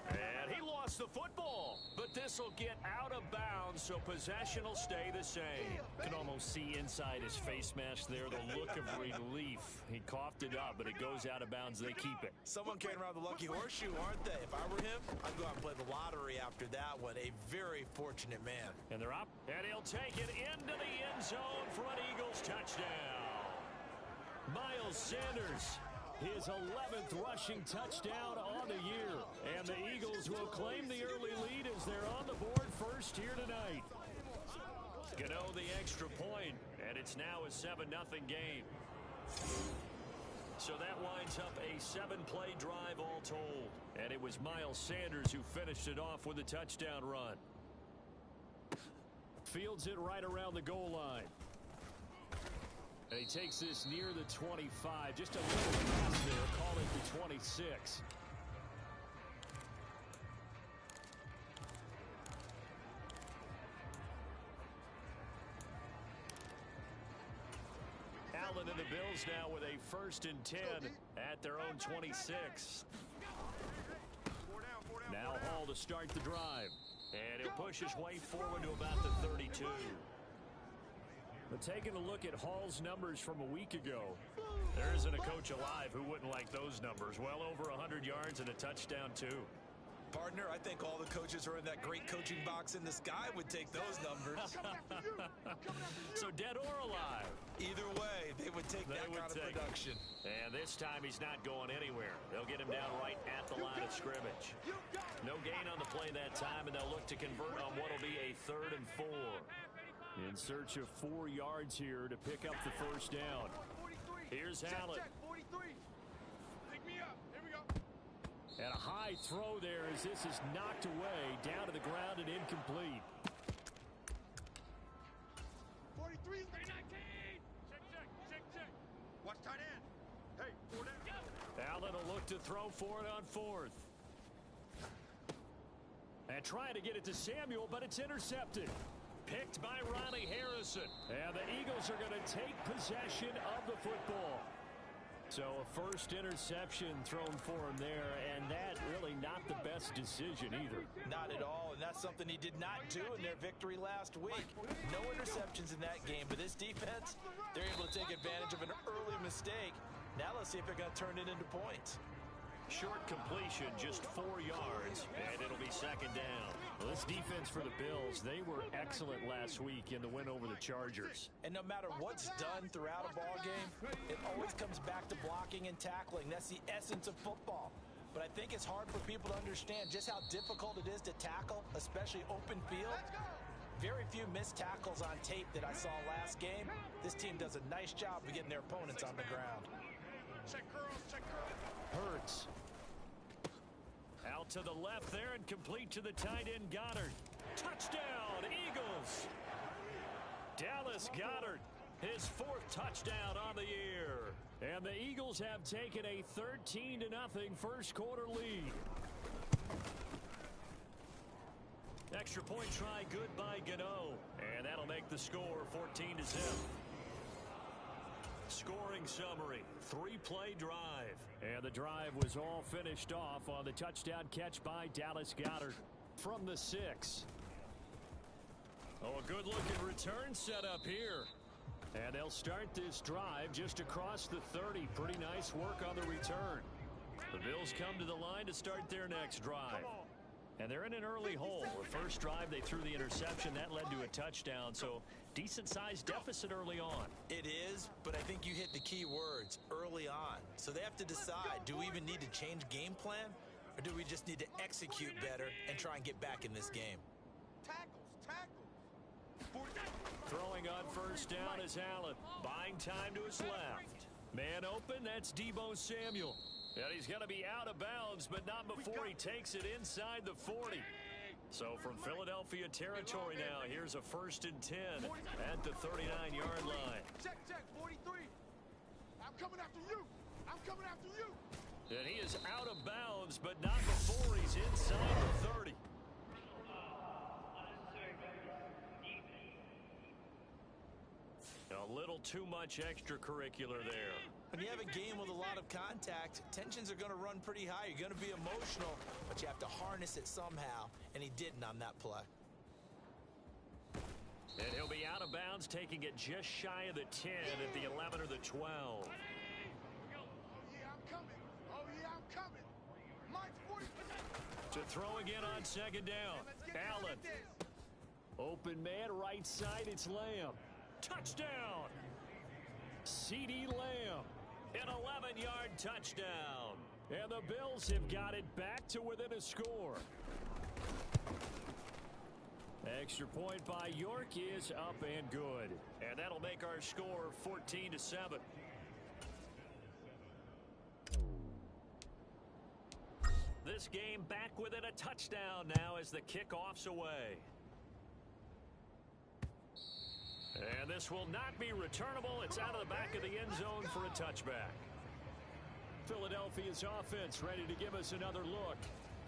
And he lost the football. But this will get out of bounds, so possession will stay the same. Can almost see inside his face mask there the look of relief. He coughed it up, but it goes out of bounds. They keep it. Someone carrying around the lucky horseshoe, aren't they? If I were him, I'd go out and play the lottery after that one. A very fortunate man. And they're up. And he'll take it into the end zone for an Eagles touchdown. Miles Sanders, his 11th rushing touchdown on the year. And the Eagles will claim the early lead as they're on the board first here tonight. Gano the extra point, and it's now a 7-0 game. So that winds up a 7-play drive all told. And it was Miles Sanders who finished it off with a touchdown run. Fields it right around the goal line. And he takes this near the 25. Just a little pass there. Call it the 26. Allen and the Bills now with a 1st and 10 at their own 26. Now Hall to start the drive. And he'll push his way forward to about the 32. But taking a look at Hall's numbers from a week ago, there isn't a coach alive who wouldn't like those numbers. Well over 100 yards and a touchdown, too. Partner, I think all the coaches who are in that great coaching box in the sky would take those numbers. So dead or alive? Either way, they would take that kind of production. And this time he's not going anywhere. They'll get him down right at the line of scrimmage. No gain on the play that time, and they'll look to convert on what will be a 3rd and 4. In search of 4 yards here to pick up the first down. Here's Allen. Pick me up. Here we go. And a high throw there as this is knocked away, down to the ground and incomplete. 43. Check. Watch tight end. Hey, 4 down. Allen will look to throw for it on 4th. And trying to get it to Samuel, but it's intercepted. picked by Ronnie Harrison. And the Eagles are going to take possession of the football. So a first interception thrown for him there, and that really not the best decision either. Not at all, and that's something he did not do in their victory last week. No interceptions in that game, but this defense, they're able to take advantage of an early mistake. Now let's see if they're going to turn it into points. Short completion, just 4 yards, and it'll be second down. Well, this defense for the Bills, they were excellent last week in the win over the Chargers. And no matter what's done throughout a ball game, it always comes back to blocking and tackling. That's the essence of football. But I think it's hard for people to understand just how difficult it is to tackle, especially open field. Very few missed tackles on tape that I saw last game. This team does a nice job of getting their opponents on the ground. Check curls, check curls. Hurts. Out to the left there and complete to the tight end Goddard. Touchdown, Eagles. Dallas Goddard, his 4th touchdown on the year. And the Eagles have taken a 13-0 first quarter lead. Extra point try good by Gano. And that'll make the score 14-0. Scoring summary, 3-play drive. And the drive was all finished off on the touchdown catch by Dallas Goedert from the 6. Oh, a good-looking return set up here. And they'll start this drive just across the 30. Pretty nice work on the return. The Bills come to the line to start their next drive. And they're in an early hole. The first drive, they threw the interception. That led to a touchdown. So decent-sized deficit early on. It is, but I think you hit the key words, early on. So they have to decide, do we even need to change game plan? Or do we just need to execute better and try and get back in this game? Tackles. Throwing on first down is Allen. Buying time to his left. Man open, that's Deebo Samuel. And he's going to be out of bounds, but not before he takes it inside the 40. So from Philadelphia territory now, here's a 1st and 10 at the 39-yard line. Check, 43. I'm coming after you. I'm coming after you. And he is out of bounds, but not before he's inside the 30. A little too much extracurricular there. When you have a game with a lot of contact, tensions are going to run pretty high. You're going to be emotional, but you have to harness it somehow, and he didn't on that play. And he'll be out of bounds, taking it just shy of the 10 at the 11 or the 12. Oh, yeah, I'm coming. Oh, yeah, I'm coming. Mike's 40. To throw again on second down. Allen. Open man, right side, it's Lamb. Touchdown! CeeDee Lamb. An 11-yard touchdown. And the Bills have got it back to within a score. Extra point by York is up and good. And that'll make our score 14-7. This game back within a touchdown now as the kickoff's away. And this will not be returnable. It's out of the back of the end zone for a touchback. Philadelphia's offense ready to give us another look.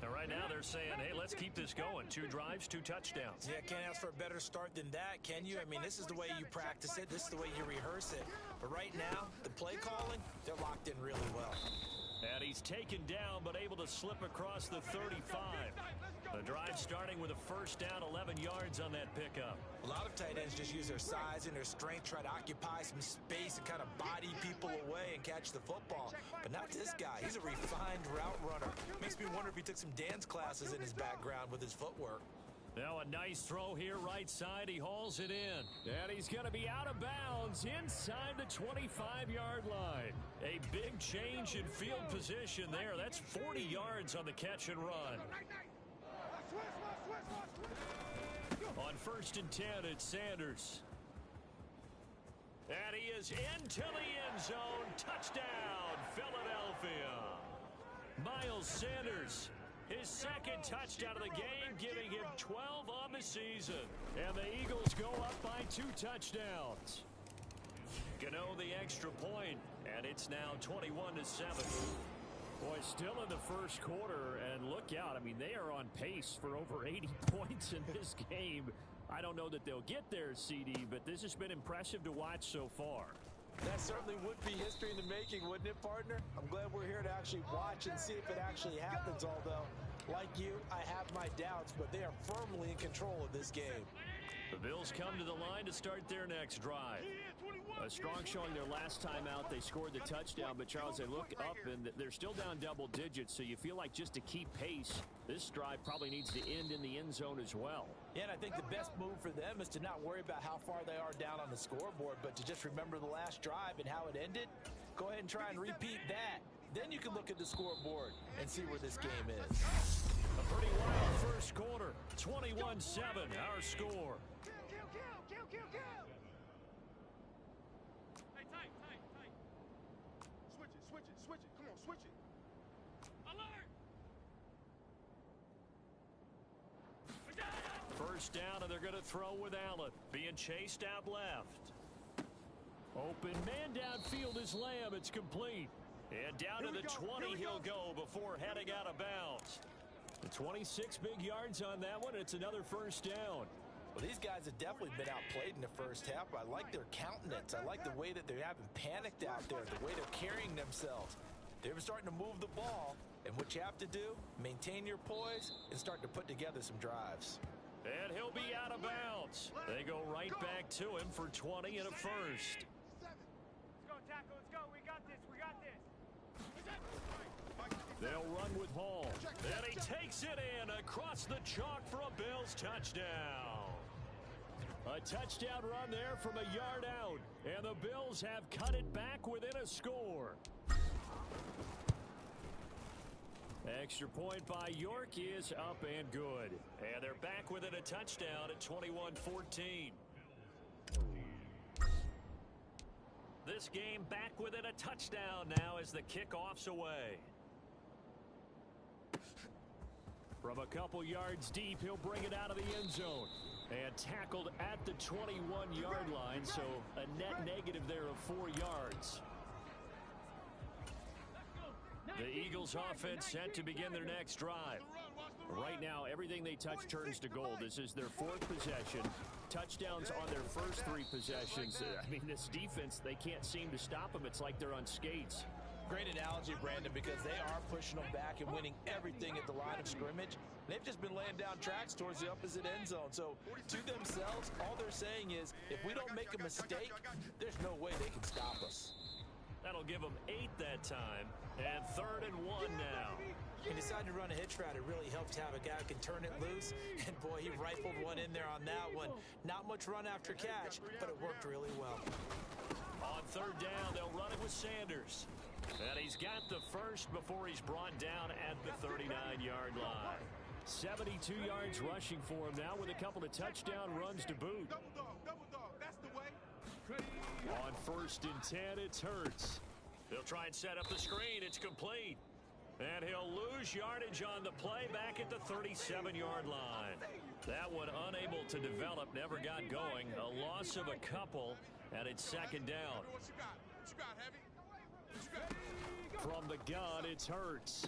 And right now they're saying, hey, let's keep this going. 2 drives, 2 touchdowns. Yeah, can't ask for a better start than that, can you? I mean, this is the way you practice it. This is the way you rehearse it. But right now, the play calling, they're locked in really well. And he's taken down, but able to slip across the 35. The drive starting with a first down, 11 yards on that pickup. A lot of tight ends just use their size and their strength, try to occupy some space and kind of body people away and catch the football. But not this guy. He's a refined route runner. Makes me wonder if he took some dance classes in his background with his footwork. Now a nice throw here right side. He hauls it in. And he's going to be out of bounds inside the 25-yard line. A big change in field position there. That's 40 yards on the catch and run. On first and 10, it's Sanders. And he is into the end zone. Touchdown, Philadelphia. Miles Sanders. His second touchdown of the game, giving him 12 on the season. And the Eagles go up by 2 touchdowns. Gano the extra point, and it's now 21-7. Boy, still in the first quarter, and look out. I mean, they are on pace for over 80 points in this game. I don't know that they'll get there, CD, but this has been impressive to watch so far. That certainly would be history in the making, wouldn't it, partner? I'm glad we're here to actually watch and see if it actually happens, although, like you, I have my doubts, but they are firmly in control of this game. The Bills come to the line to start their next drive. A strong showing their last time out. They scored the touchdown, but Charles, they look up and they're still down double digits, so you feel like just to keep pace, this drive probably needs to end in the end zone as well. Yeah, and I think the best move for them is to not worry about how far they are down on the scoreboard, but to just remember the last drive and how it ended. Go ahead and try and repeat that. Then you can look at the scoreboard and see where this game is. A pretty wild first quarter. 21-7, our score. Kill. Hey, tight. Switch it. Come on, switch it. Alert! First down, and they're going to throw with Allen. Being chased out left. Open man downfield is Lamb. It's complete. And down to the 20 he'll go before heading out of bounds. The 26 big yards on that one. It's another first down. Well, these guys have definitely been outplayed in the first half. I like their countenance. I like the way that they haven't panicked out there, the way they're carrying themselves. They're starting to move the ball, and what you have to do, maintain your poise and start to put together some drives. And he'll be out of bounds. They go right back to him for 20 and a first. Let's go, tackle. Let's go. We got this. They'll run with Hall. And he takes it in across the chalk for a Bills touchdown. A touchdown run there from a yard out. And the Bills have cut it back within a score. Extra point by York is up and good. And they're back within a touchdown at 21-14. This game back within a touchdown now as the kickoff's away. From a couple yards deep, he'll bring it out of the end zone. And tackled at the 21-yard line, so a net negative there of 4 yards. The Eagles offense set to begin their next drive. Right now, everything they touch turns to gold. This is their 4th possession. Touchdowns on their first 3 possessions. I mean, this defense, they can't seem to stop them. It's like they're on skates. Great analogy, Brandon, because they are pushing them back and winning everything at the line of scrimmage. They've just been laying down tracks towards the opposite end zone. So, to themselves, all they're saying is, if we don't make a mistake, there's no way they can stop us. That'll give them 8 that time. And 3rd and 1 now. He decided to run a hitch route. It really helps to have a guy who can turn it loose. And, boy, he rifled one in there on that one. Not much run after catch, but it worked really well. On 3rd down, they'll run it with Sanders. And he's got the first before he's brought down at the 39-yard line. 72 yards rushing for him now with a couple of touchdown runs to boot. Double dog. That's the way. On 1st and 10, it's Hurts. They'll try and set up the screen. It's complete. And he'll lose yardage on the play back at the 37-yard line. That one unable to develop, never got going. A loss of a couple, and it's 2nd down. What you got, Heavy? From the gun, it's Hurts.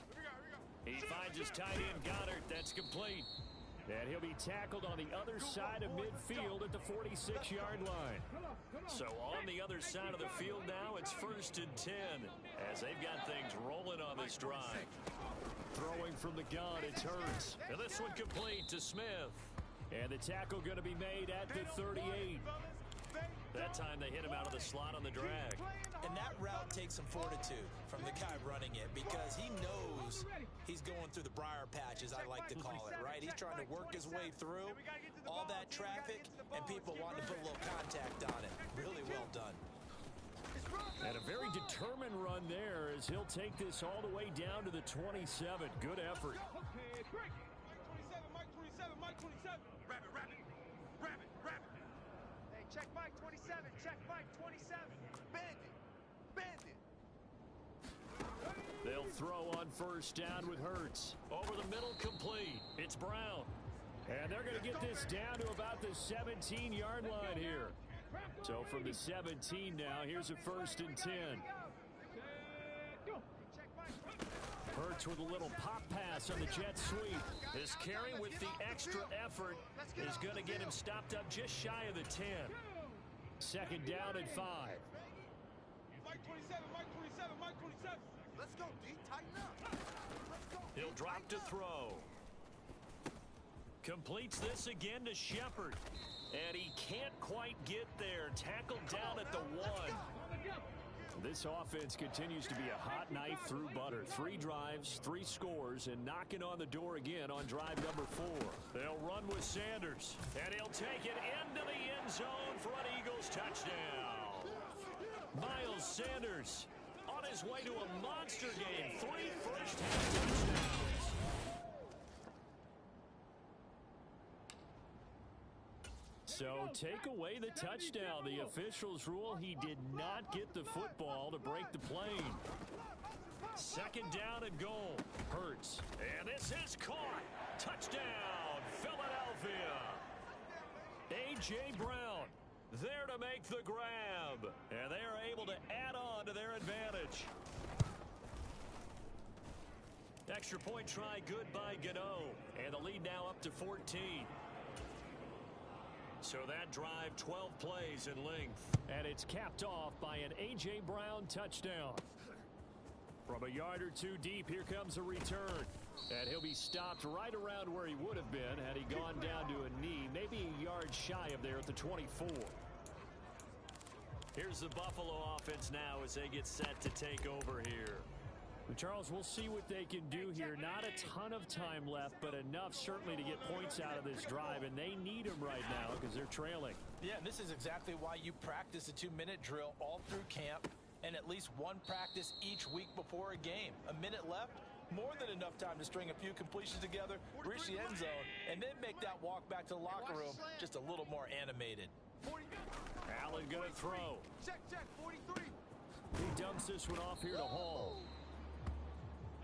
He finds his tight end, Goddard. That's complete. And he'll be tackled on the other side of midfield at the 46-yard line. So on the other side of the field now, it's 1st and 10 as they've got things rolling on this drive. Throwing from the gun, it's Hurts. And this one complete to Smith. And the tackle going to be made at the 38. That time they hit him out of the slot on the drag. And that route takes some fortitude from the guy running it because he knows he's going through the briar patches, I like to call it, right? He's trying to work his way through all that traffic and people wanting to put a little contact on it. Really well done. And a very determined run there as he'll take this all the way down to the 27. Good effort. Mike 27. Rabbit. Hey, check Mike 27. Check Mike 27. Bandit. They'll throw on 1st down with Hurts. Over the middle, complete. It's Brown. And they're going to get this down to about the 17-yard line here. So from the 17 now, here's a 1st and 10. Hurts with a little pop pass on the jet sweep. This carry with the extra effort is going to get him stopped up just shy of the 10. Second down and 5. Mike 27, Mike 27, Mike 27. Let's go, D. Tighten up. Let's go. He'll drop to throw. Completes this again to Shepard. And he can't quite get there. Tackled down at the 1. This offense continues to be a hot knife through butter. 3 drives, 3 scores, and knocking on the door again on drive number 4. They'll run with Sanders, and he'll take it into the end zone for an Eagles touchdown. Miles Sanders on his way to a monster game. 3 first-half touchdowns. So take away the touchdown. The officials rule he did not get the football to break the plane. Second down and goal. Hurts. And this is caught. Touchdown, Philadelphia. A.J. Brown there to make the grab. And they are able to add on to their advantage. Extra point try good by Gano. And the lead now up to 14. So that drive, 12 plays in length. And it's capped off by an A.J. Brown touchdown. From a yard or 2 deep, here comes a return. And he'll be stopped right around where he would have been had he gone down to a knee, maybe a yard shy of there at the 24. Here's the Buffalo offense now as they get set to take over here. Charles, we'll see what they can do here. Not a ton of time left, but enough certainly to get points out of this drive, and they need them right now because they're trailing. Yeah, and this is exactly why you practice a 2-minute drill all through camp and at least one practice each week before a game. A minute left, more than enough time to string a few completions together, reach the end zone, and then make that walk back to the locker room just a little more animated. Allen going to throw. Check, 43. He dumps this one off here to Hall.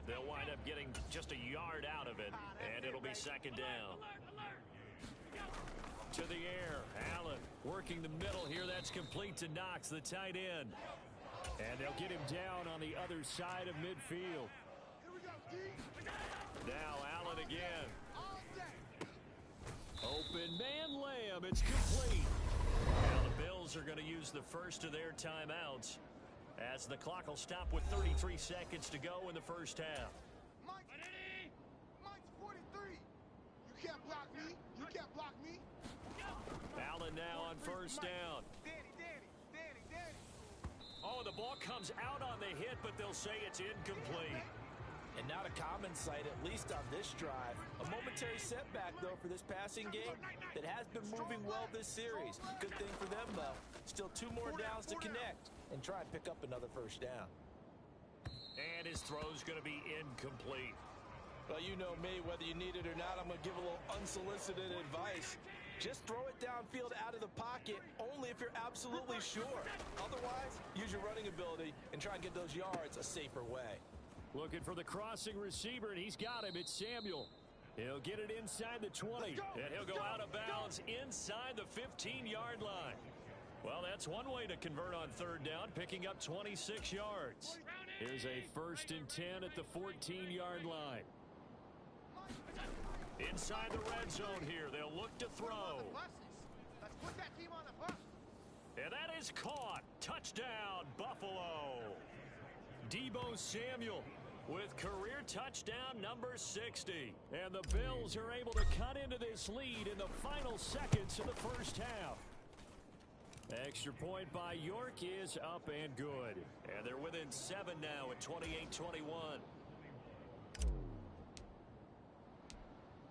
They'll wind up getting just a yard out of it, and it'll be second down. To the air, Allen working the middle here. That's complete to Knox, the tight end. And they'll get him down on the other side of midfield. Now Allen again. Open man Lamb, it's complete. Now the Bills are going to use the first of their timeouts, as the clock will stop with 33 seconds to go in the first half. Mike's 43. You can't block me. You can't block me. Allen now on first down. Danny. Oh, the ball comes out on the hit, but they'll say it's incomplete. And not a common sight, at least on this drive. A momentary setback, though, for this passing game that has been moving well this series. Good thing for them, though. Still 2 more downs to connect and try and pick up another first down. And his throw's going to be incomplete. Well, you know me, whether you need it or not, I'm going to give a little unsolicited advice. Just throw it downfield out of the pocket, only if you're absolutely sure. Otherwise, use your running ability and try and get those yards a safer way. Looking for the crossing receiver, and he's got him. It's Samuel. He'll get it inside the 20. And he'll go out of bounds inside the 15-yard line. Well, that's one way to convert on third down, picking up 26 yards. Here's a 1st and 10 at the 14-yard line. Inside the red zone here, they'll look to throw. Let's put that team on the bus. And that is caught. Touchdown, Buffalo. Deebo Samuel with career touchdown number 60. And the Bills are able to cut into this lead in the final seconds of the first half. Extra point by York is up and good. And they're within 7 now at 28-21.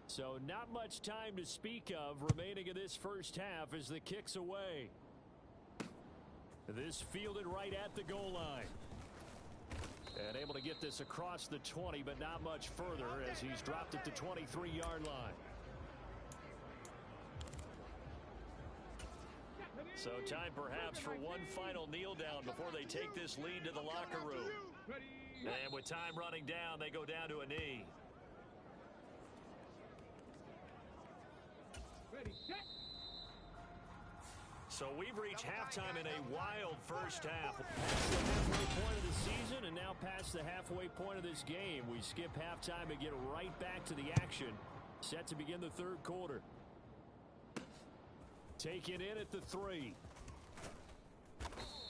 So not much time to speak of remaining in this first half as the kick's away. This fielded right at the goal line. And able to get this across the 20, but not much further as he's dropped at the 23-yard line. So time perhaps for one final kneel down before they take this lead to the locker room. And with time running down, they go down to a knee. So we've reached halftime in a wild first half. Past the halfway point of the season and now past the halfway point of this game. We skip halftime and get right back to the action. Set to begin the third quarter. Taken in at the 3.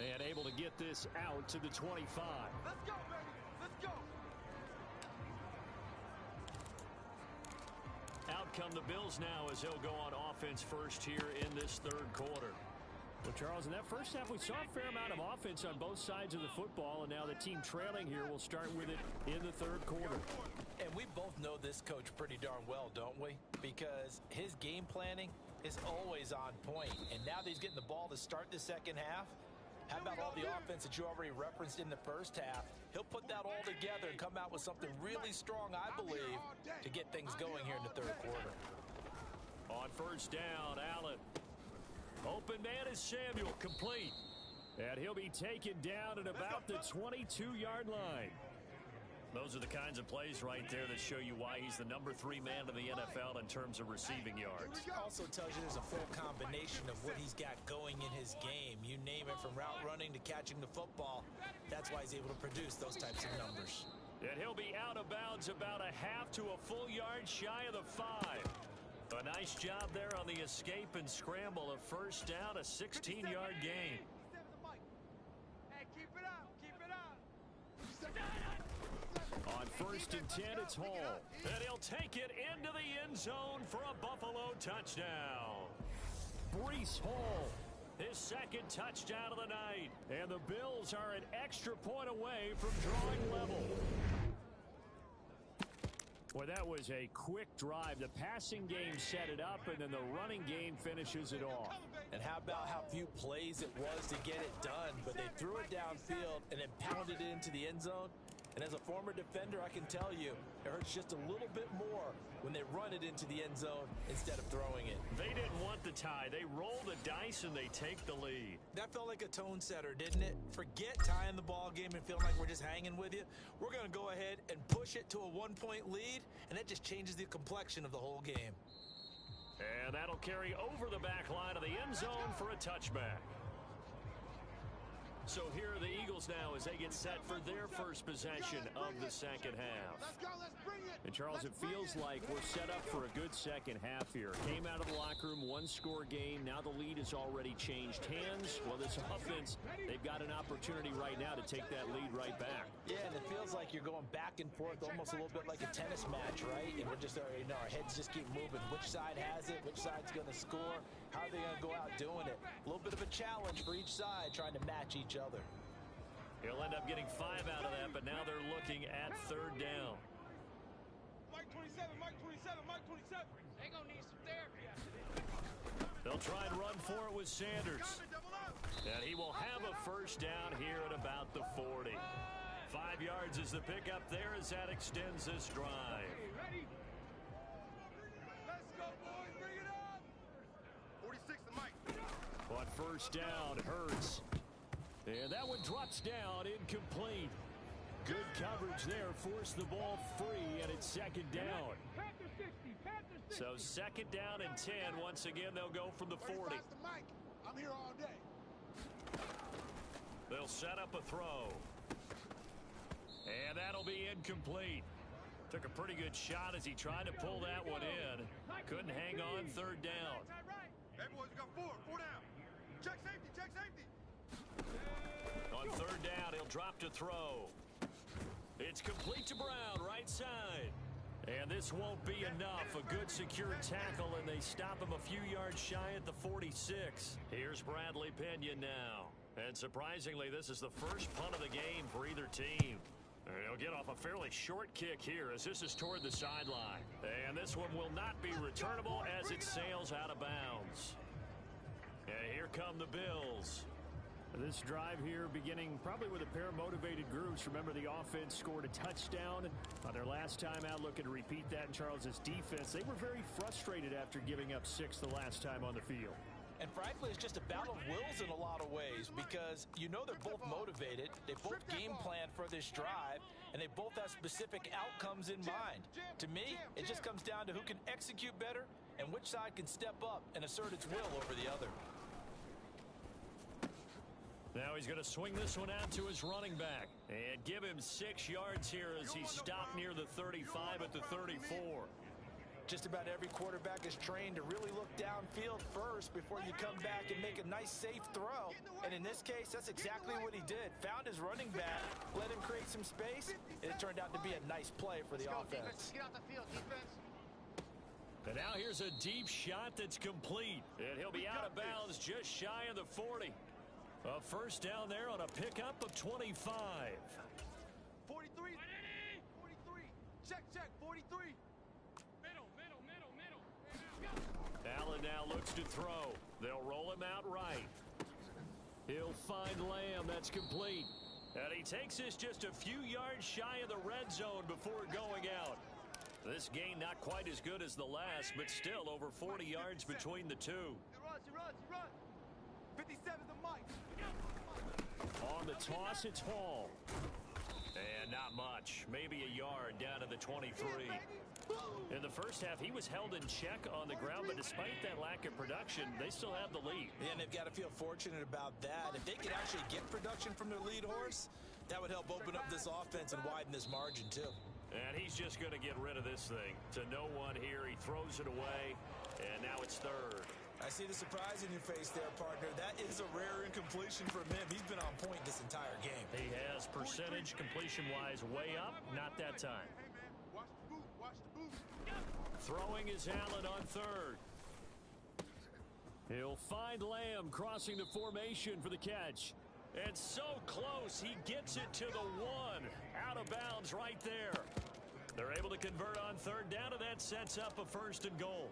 And able to get this out to the 25. Let's go, baby. Let's go. Out come the Bills now as he'll go on offense first here in this third quarter. Well, Charles, in that first half, we saw a fair amount of offense on both sides of the football, and now the team trailing here will start with it in the third quarter. And we both know this coach pretty darn well, don't we? Because his game planning is always on point. And now that he's getting the ball to start the second half, how about all the offense that you already referenced in the first half? He'll put that all together and come out with something really strong, I believe, to get things going here in the third quarter. On first down, Allen. Open man is Samuel, complete. And he'll be taken down at about the 22-yard line. Those are the kinds of plays right there that show you why he's the number 3 man in the NFL in terms of receiving yards. Also tells you there's a full combination of what he's got going in his game. You name it, from route running to catching the football. That's why he's able to produce those types of numbers. And he'll be out of bounds about a half to a full yard shy of the 5. A nice job there on the escape and scramble. A first down, a 16-yard gain. Hey, keep it up. Keep it up. On first and 10, it's Hall. And he'll take it into the end zone for a Buffalo touchdown. Breece Hall, his second touchdown of the night. And the Bills are an extra point away from drawing level. Well, that was a quick drive. The passing game set it up, and then the running game finishes it off. And how about how few plays it was to get it done, but they threw it downfield and then pounded it into the end zone. And as a former defender, I can tell you, it hurts just a little bit more when they run it into the end zone instead of throwing it. They didn't want the tie. They roll the dice and they take the lead. That felt like a tone setter, didn't it? Forget tying the ball game and feeling like we're just hanging with you. We're going to go ahead and push it to a 1-point lead, and that just changes the complexion of the whole game. And that'll carry over the back line of the end zone for a touchback. So here are the Eagles now as they get set for their first possession of the second half. Let's go. Let's bring it. And Charles, it feels like we're set up for a good second half here. Came out of the locker room, 1-score game. Now the lead has already changed hands. Well, this offense, they've got an opportunity right now to take that lead right back. Yeah, and it feels like you're going back and forth almost a little bit like a tennis match, right? And we're just, our heads just keep moving. Which side has it? Which side's going to score? How are they going to go out doing it? A little bit of a challenge for each side trying to match each other. He'll end up getting 5 out of that, but now they're looking at third down. Mike 27, Mike 27, Mike 27. They gonna need some therapy after this. They'll try and run for it with Sanders. And he will have a first down here at about the 40. 5 yards is the pickup there as that extends this drive. Ready? Let's go, boys. Bring it up. 46 to Mike. On first down, Hurts. And that one drops down, incomplete. Good coverage there, forced the ball free, and it's second down. Panther 60, Panther 60. So second down and 10. Once again, they'll go from the 40. 45 to Mike. I'm here all day. They'll set up a throw. And that'll be incomplete. Took a pretty good shot as he tried to pull that one in. Couldn't hang on third down. Hey, boys, we got 4 down. Check safety, check safety. On third down, he'll drop to throw. It's complete to Brown, right side. And this won't be enough. A good secure tackle, and they stop him a few yards shy at the 46. Here's Bradley Pinion now. And surprisingly, this is the first punt of the game for either team. And he'll get off a fairly short kick here as this is toward the sideline. And this one will not be returnable as it sails out of bounds. And here come the Bills. This drive here beginning probably with a pair of motivated groups. Remember, the offense scored a touchdown on their last time out. Looking to repeat that in Charles's defense. They were very frustrated after giving up 6 the last time on the field. And frankly, it's just a battle of wills in a lot of ways because you know they're both motivated. They both game plan for this drive, and they both have specific outcomes in mind. To me, it just comes down to who can execute better and which side can step up and assert its will over the other. Now he's going to swing this one out to his running back. And give him 6 yards here as he stopped near the 35 at the 34. Just about every quarterback is trained to really look downfield first before you come back and make a nice, safe throw. And in this case, that's exactly what he did. Found his running back, let him create some space, and it turned out to be a nice play for the offense. Get out the field, defense. And now here's a deep shot that's complete. And he'll be out of bounds just shy of the 40. A first down there on a pickup of 25. 43. 43. Check, 43. Allen now looks to throw. They'll roll him out right. He'll find Lamb. That's complete. And he takes this just a few yards shy of the red zone before going out. This gain not quite as good as the last, but still over 40 yards between the two. He runs. 57's the mic. On the toss, it's Hall. And not much. Maybe a yard down to the 23. In the first half, he was held in check on the ground, but despite that lack of production, they still have the lead. Yeah, and they've got to feel fortunate about that. If they could actually get production from their lead horse, that would help open up this offense and widen this margin, too. And he's just going to get rid of this thing. To no one here, he throws it away, and now it's third. I see the surprise in your face there, partner. That is a rare incompletion from him. He's been on point this entire game. He has percentage completion-wise way up, not that time. Watch the boot. Throwing is Allen on third. He'll find Lamb crossing the formation for the catch. And so close, he gets it to the 1. Out of bounds right there. They're able to convert on third down, and that sets up a 1st and goal.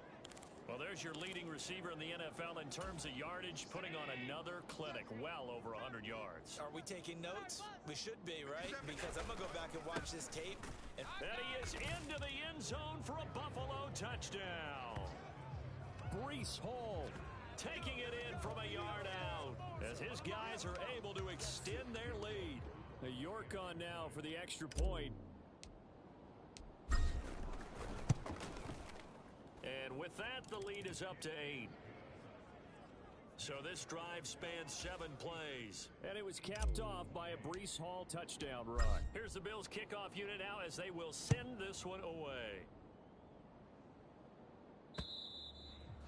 Well, there's your leading receiver in the NFL in terms of yardage, putting on another clinic, well over 100 yards. Are we taking notes? We should be, right? Because I'm going to go back and watch this tape. And he is into the end zone for a Buffalo touchdown. Breece Hall taking it in from a yard out as his guys are able to extend their lead. York on now for the extra point. And with that, the lead is up to 8. So this drive spans 7 plays. And it was capped off by a Breece Hall touchdown run. Here's the Bills kickoff unit now as they will send this one away.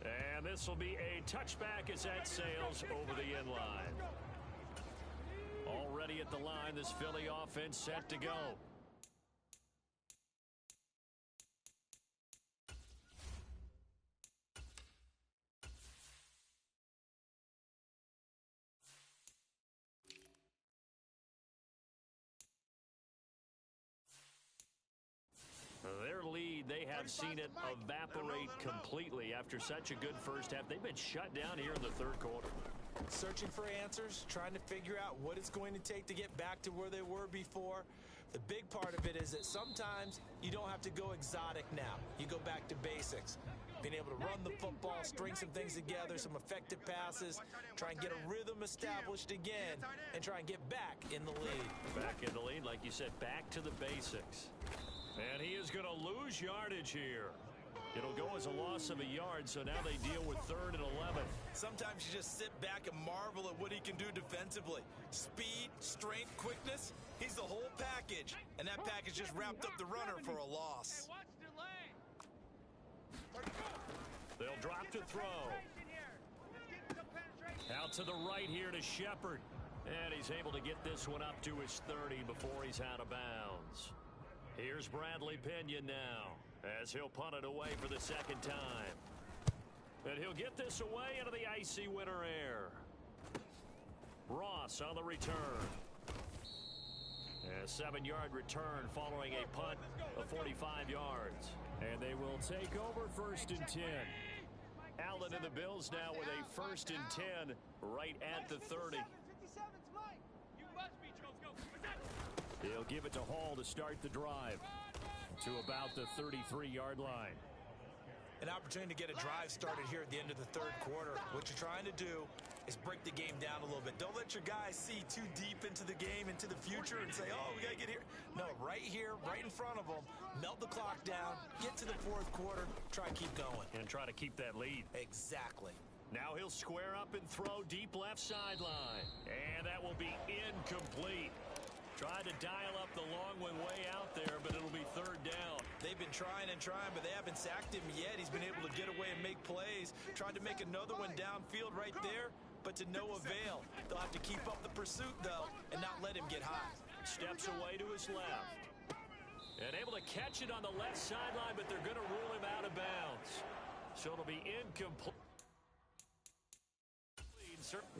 And this will be a touchback as that sails over the end line. Already at the line, this Philly offense set to go. Their lead, they have seen it evaporate completely after such a good first half. They've been shut down here in the third quarter. Searching for answers, trying to figure out what it's going to take to get back to where they were before. The big part of it is that sometimes you don't have to go exotic now. You go back to basics. Being able to run the football, string some things together, some effective passes, try and get a rhythm established again, and try and get back in the lead. Back in the lead, like you said, back to the basics. And he is going to lose yardage here. It'll go as a loss of a yard, so now they deal with 3rd and 11. Sometimes you just sit back and marvel at what he can do defensively. Speed, strength, quickness, he's the whole package. And that package just wrapped up the runner for a loss. They'll drop to throw. Out to the right here to Shepard. And he's able to get this one up to his 30 before he's out of bounds. Here's Bradley Pinion now, as he'll punt it away for the 2nd time. And he'll get this away into the icy winter air. Ross on the return. A 7-yard return following a punt of 45 yards. And they will take over 1st and 10. Allen and the Bills now with a 1st and 10 right at the 30. He'll give it to Hall to start the drive to about the 33-yard line. An opportunity to get a drive started here at the end of the 3rd quarter. What you're trying to do is break the game down a little bit. Don't let your guys see too deep into the game, into the future, and say, oh, we got to get here. No, right here, right in front of them, melt the clock down, get to the 4th quarter, try and keep going. And try to keep that lead. Exactly. Now he'll square up and throw deep left sideline. And that will be incomplete. Tried to dial up the long one way out there, but it'll be third down. They've been trying and trying, but they haven't sacked him yet. He's been able to get away and make plays. Tried to make another one downfield right there, but to no avail. They'll have to keep up the pursuit, though, and not let him get hot. Steps away to his left. And able to catch it on the left sideline, but they're going to rule him out of bounds. So it'll be incomplete.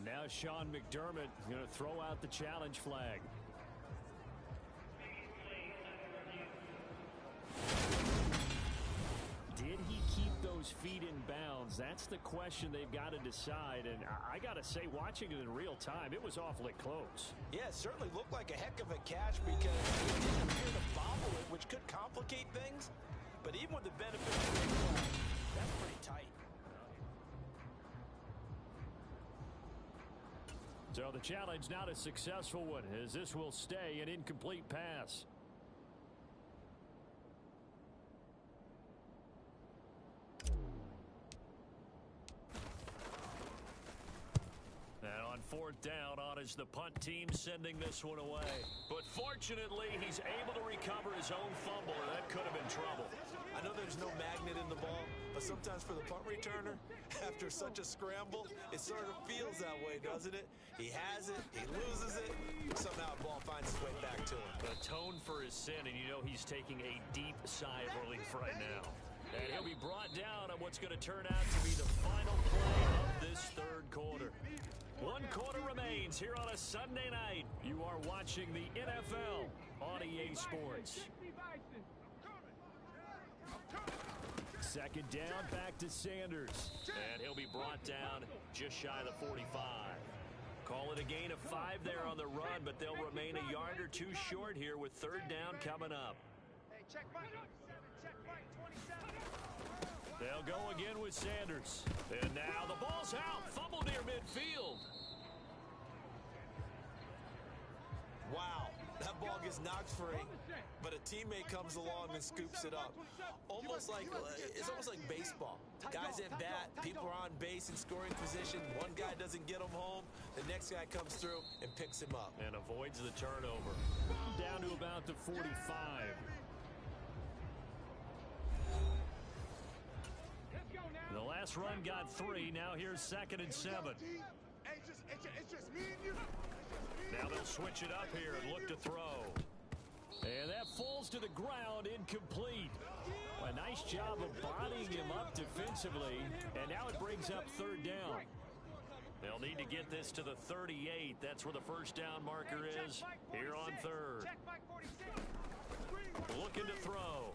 Now Sean McDermott going to throw out the challenge flag. Did he keep those feet in bounds? That's the question they've got to decide. And I got to say, watching it in real time, it was awfully close. Yeah, it certainly looked like a heck of a catch because he didn't appear to bobble it, which could complicate things. But even with the benefit of the replay, that's pretty tight. So the challenge not a successful one, as this will stay an incomplete pass. And on fourth down, on is the punt team sending this one away. But fortunately, he's able to recover his own fumble, or that could have been trouble. I know there's no magnet in the ball, but sometimes for the punt returner, after such a scramble, it sort of feels that way, doesn't it? He has it, he loses it, somehow the ball finds its way back to him. Atone for his sin, and you know he's taking a deep sigh of relief right now. And he'll be brought down on what's going to turn out to be the final play of this third quarter. One quarter remains here on a Sunday night. You are watching the NFL on EA Sports. Second down, back to Sanders. And he'll be brought down just shy of the 45. Call it a gain of 5 there on the run, but they'll remain a yard or two short here with third down coming up. Hey, check Mike 27, check Mike 27. They'll go again with Sanders. And now the ball's out. Fumble near midfield. Wow, that ball gets knocked free, but a teammate comes along and scoops it up. It's almost like baseball. Guys at bat, people are on base in scoring position. One guy doesn't get him home. The next guy comes through and picks him up. And avoids the turnover. Down to about the 45. The last run got 3. Now here's 2nd and 7. It's just me and you. Now they'll switch it up here and look to throw. And that falls to the ground, incomplete. A nice job of bodying him up defensively. And now it brings up third down. They'll need to get this to the 38. That's where the first down marker is here on third. Looking to throw.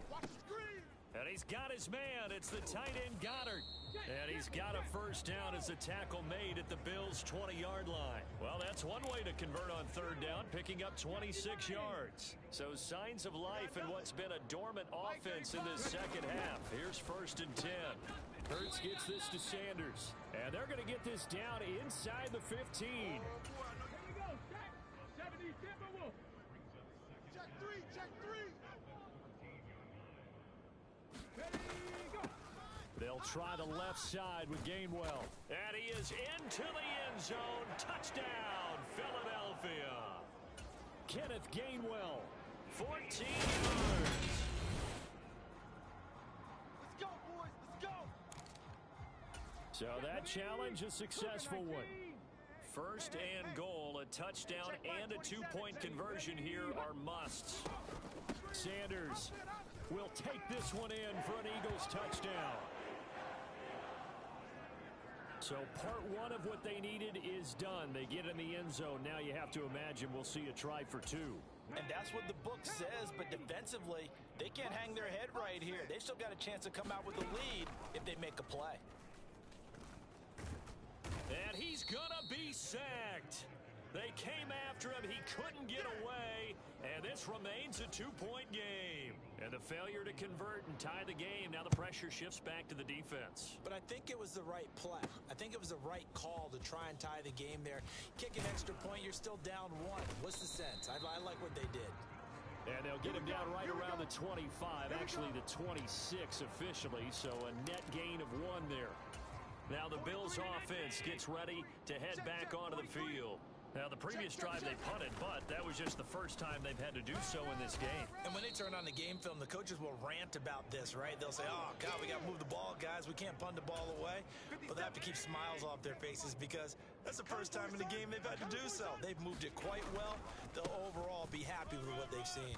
And he's got his man. It's the tight end Goddard. And he's got a first down as the tackle made at the Bills' 20-yard line. Well, that's one way to convert on third down, picking up 26 yards. So signs of life in what's been a dormant offense in this second half. Here's 1st and 10. Hurts gets this to Sanders. And they're going to get this down inside the 15. Here we go, check. 70 Timberwolves. Check 3, check 3. They'll try the left side with Gainwell. And he is into the end zone. Touchdown, Philadelphia. Kenneth Gainwell, 14 yards. Let's go, boys, let's go. So that challenge a successful one. First and goal, a touchdown and a two-point conversion here are musts. Sanders will take this one in for an Eagles touchdown. So part one of what they needed is done. They get in the end zone. Now you have to imagine we'll see a try for 2. And that's what the book says, but defensively, they can't hang their head right here. They've still got a chance to come out with a lead if they make a play. And he's gonna be sacked. They came after him. He couldn't get away. And this remains a 2-point game. And the failure to convert and tie the game. Now the pressure shifts back to the defense. But I think it was the right play. I think it was the right call to try and tie the game there. Kick an extra point, you're still down 1. What's the sense? I like what they did. And they'll get him down right around the 25. Actually, the 26 officially. So a net gain of 1 there. Now the Bills offense gets ready to head back onto the field. Now, the previous drive they punted, but that was just the first time they've had to do so in this game. And when they turn on the game film, the coaches will rant about this, right? They'll say, oh, God, we got to move the ball, guys. We can't punt the ball away. But they have to keep smiles off their faces because that's the first time in the game they've had to do so. They've moved it quite well. They'll overall be happy with what they've seen.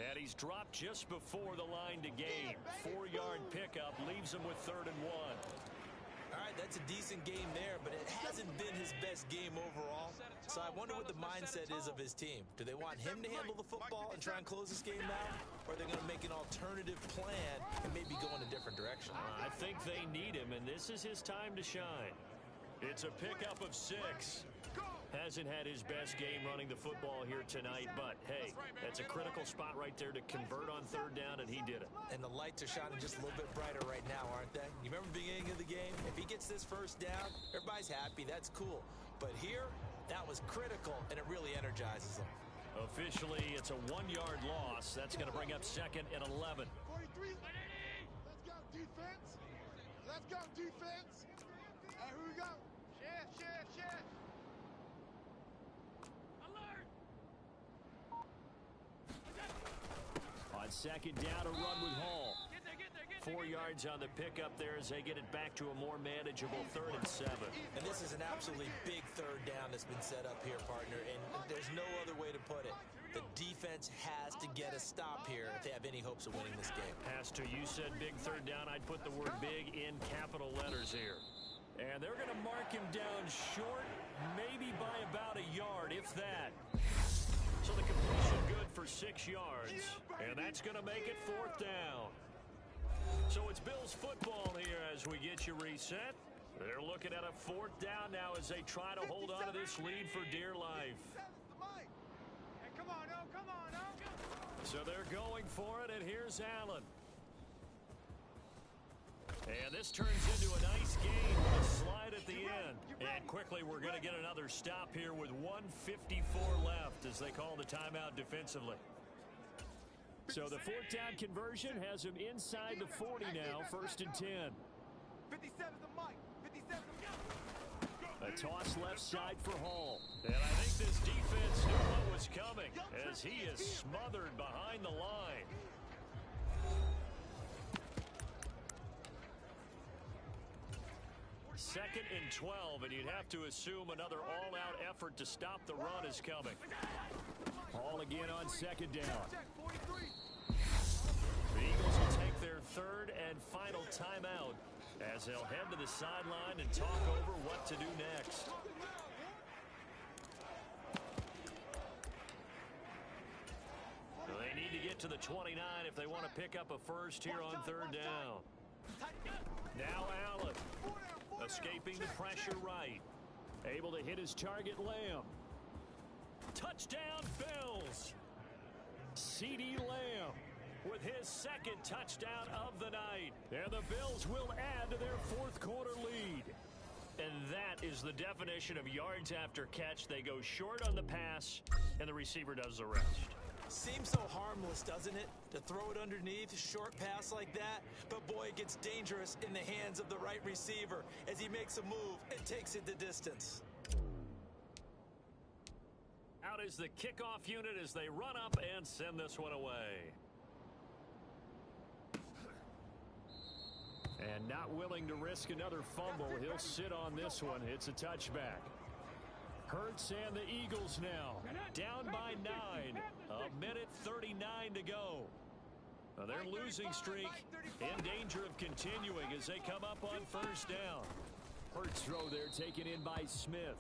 And he's dropped just before the line to gain. 4-yard pickup leaves him with 3rd and 1. All right, that's a decent game there, but it hasn't been his best game overall. So I wonder what the mindset is of his team. Do they want him to handle the football and try and close this game out? Or are they going to make an alternative plan and maybe go in a different direction? I think they need him, and this is his time to shine. It's a pickup of 6. Hasn't had his best game running the football here tonight, but hey, that's a critical spot right there to convert on 3rd down, and he did it. And the lights are shining just a little bit brighter right now, aren't they? You remember the beginning of the game? If he gets this 1st down, everybody's happy. That's cool. But here, that was critical, and it really energizes them. Officially, it's a 1-yard loss. That's going to bring up 2nd and 11. 43. Let's go, defense. Let's go, defense. Here we go. Shift. On 2nd down, a run with Hall. 4 yards on the pickup there as they get it back to a more manageable 3rd and 7. And this is an absolutely big 3rd down that's been set up here, partner, and there's no other way to put it. The defense has to get a stop here if they have any hopes of winning this game. Has to. You said big 3rd down. I'd put the word big in capital letters here. And they're going to mark him down short, maybe by about a yard, if that. So the completion good for 6 yards, and that's going to make it 4th down. So it's Bills football here as we get you reset. They're looking at a 4th down now as they try to hold on to this lead for dear life. Hey, come on, oh. So they're going for it, and here's Allen. And this turns into a nice game with a slide at the end. And quickly, we're going to get another stop here with 1:54 left as they call the timeout defensively. So the 4th down conversion has him inside the 40 now, 1st and 10. 57 the mic. 57 A toss left side for Hall. And I think this defense knew what was coming as he is smothered behind the line. Second and 12, and you'd have to assume another all-out effort to stop the run is coming. Hall again on 2nd down. The Eagles will take their 3rd and final timeout as they'll head to the sideline and talk over what to do next. They need to get to the 29 if they want to pick up a first here on 3rd down. Now Allen, escaping the pressure right. Able to hit his target, Lamb. Touchdown, Bills. CeeDee Lamb with his 2nd touchdown of the night. And the Bills will add to their 4th quarter lead. And that is the definition of yards after catch. They go short on the pass, and the receiver does the rest. Seems so harmless, doesn't it? To throw it underneath, short pass like that. But boy, it gets dangerous in the hands of the right receiver as he makes a move and takes it the distance. Out is the kickoff unit as they run up and send this one away. And not willing to risk another fumble, he'll sit on this one. It's a touchback. Hurts and the Eagles now down by 9. A minute 39 to go. Now their losing streak in danger of continuing as they come up on 1st down. Hurts throw there taken in by Smith.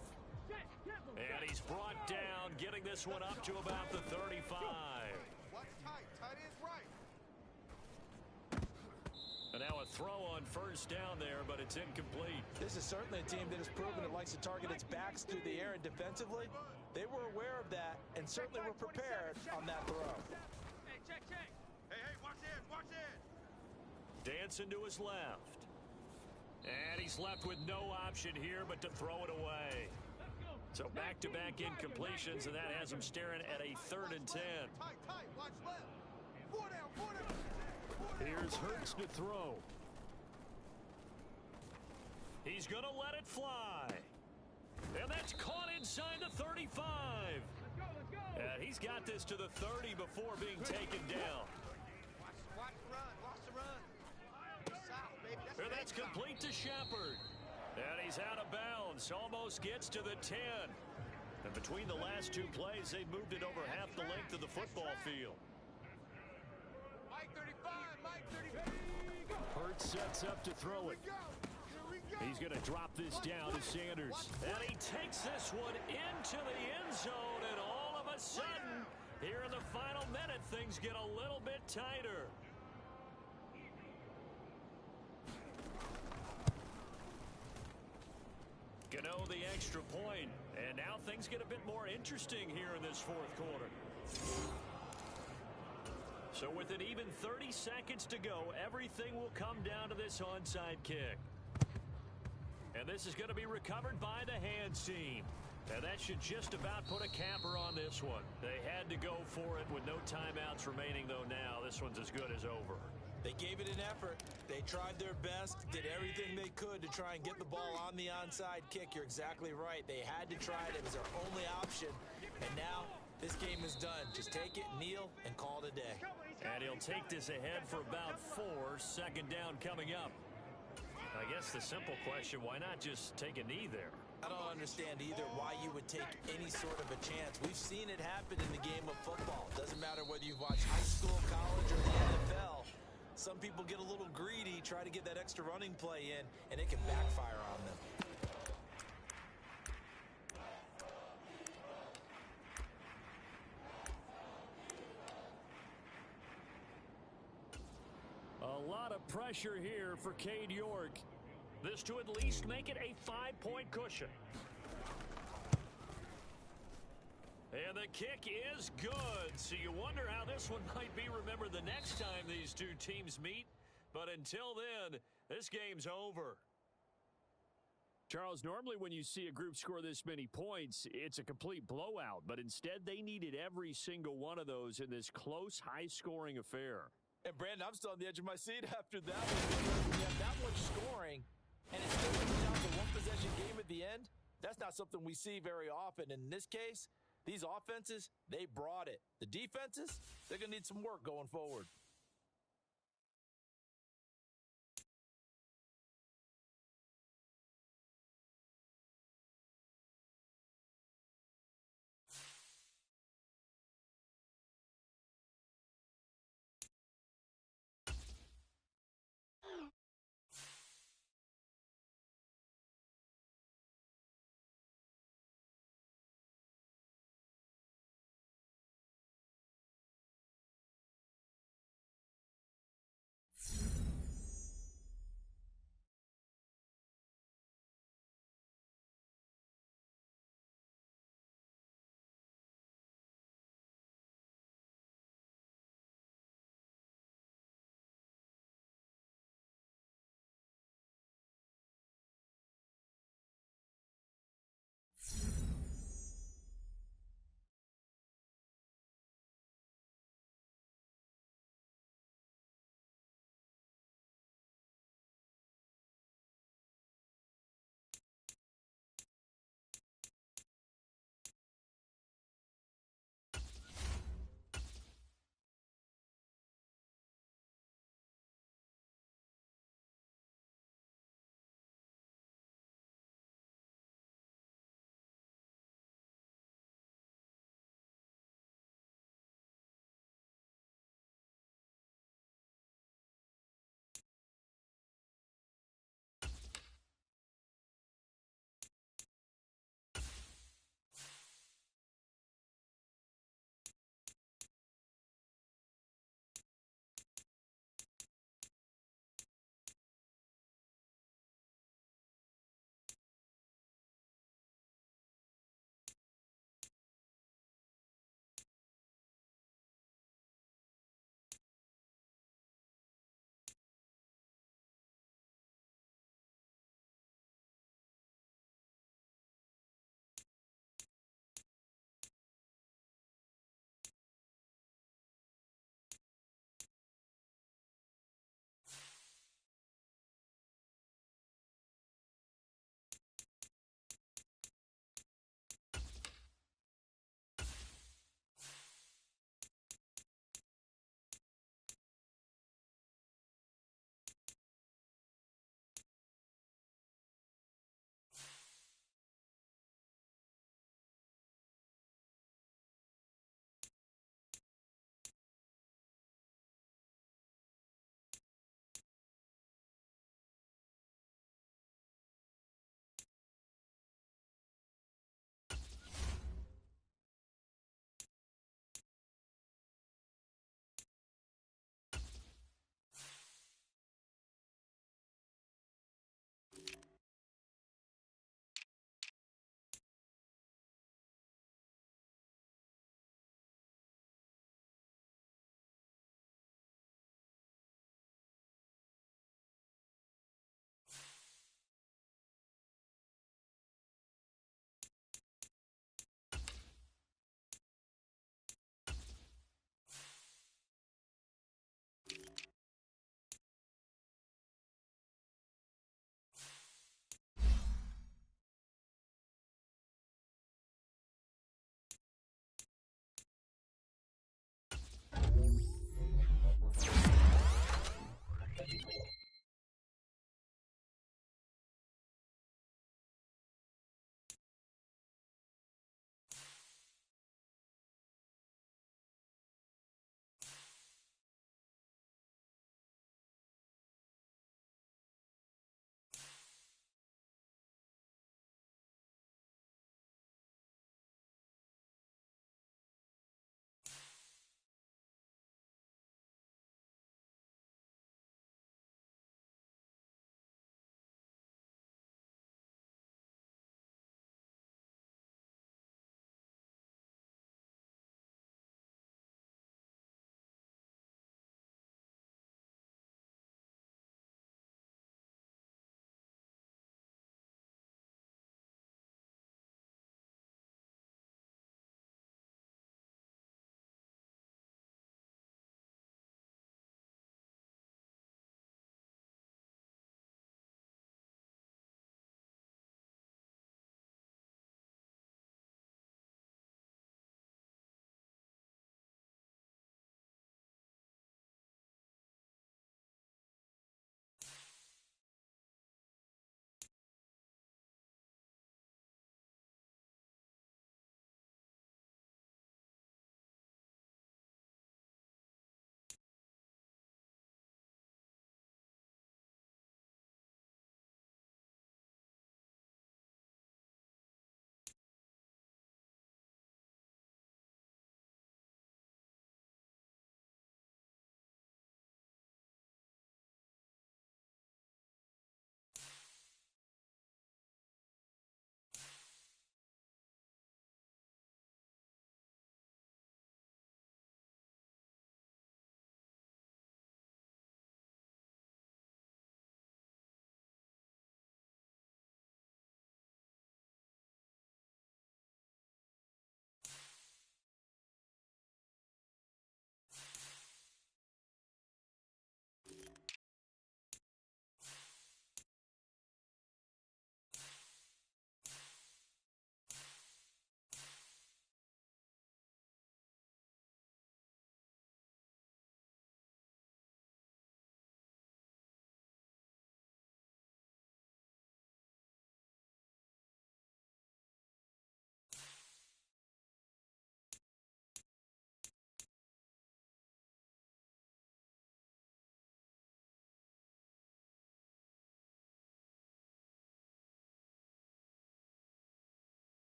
And he's brought down, getting this one up to about the 35. Watch tight. Tight ends right. And now a throw on 1st down there, but it's incomplete. This is certainly a team that has proven it likes to target its backs through the air, and defensively, they were aware of that and certainly were prepared on that throw. Hey, check. Hey, watch this. Dancing to his left. And he's left with no option here but to throw it away. So back-to-back incompletions, and that has him staring at a 3rd and 10. Tight. Watch left. 4 down. Here's Hurts to throw. He's going to let it fly. And that's caught inside the 35. Let's go. And he's got this to the 30 before being taken down. Watch the run. Watch the run. South, baby. And that's complete to Shepard. And he's out of bounds. Almost gets to the 10. And between the last two plays, they moved it over half the length of the football field. Mike 35. Mike 35. Hurts sets up to throw it. He's going to drop this down to Sanders. And he takes this one into the end zone. And all of a sudden, here in the final minute, things get a little bit tighter. Gano the extra point. And now things get a bit more interesting here in this fourth quarter. So with an even 30 seconds to go, everything will come down to this onside kick. And this is going to be recovered by the hands team. And that should just about put a capper on this one. They had to go for it with no timeouts remaining, though now this one's as good as over. They gave it an effort. They tried their best, did everything they could to try and get the ball on the onside kick. You're exactly right. They had to try it. It was their only option. And now this game is done. Just take it, kneel, and call it a day. And he'll take this ahead for about 4. Second down coming up. I guess the simple question, why not just take a knee there? I don't understand either why you would take any sort of a chance. We've seen it happen in the game of football. Doesn't matter whether you've watched high school, college, or the NFL. Some people get a little greedy, try to get that extra running play in, and it can backfire on them. A lot of pressure here for Cade York. This to at least make it a 5-point cushion. And the kick is good. So you wonder how this one might be remembered the next time these two teams meet. But until then, this game's over. Charles, normally when you see a group score this many points, it's a complete blowout. But instead, they needed every single one of those in this close, high-scoring affair. And, Brandon, I'm still on the edge of my seat after that one, because when you have that much scoring and it still comes down to one-possession game at the end, that's not something we see very often. And in this case, these offenses, they brought it. The defenses, they're going to need some work going forward.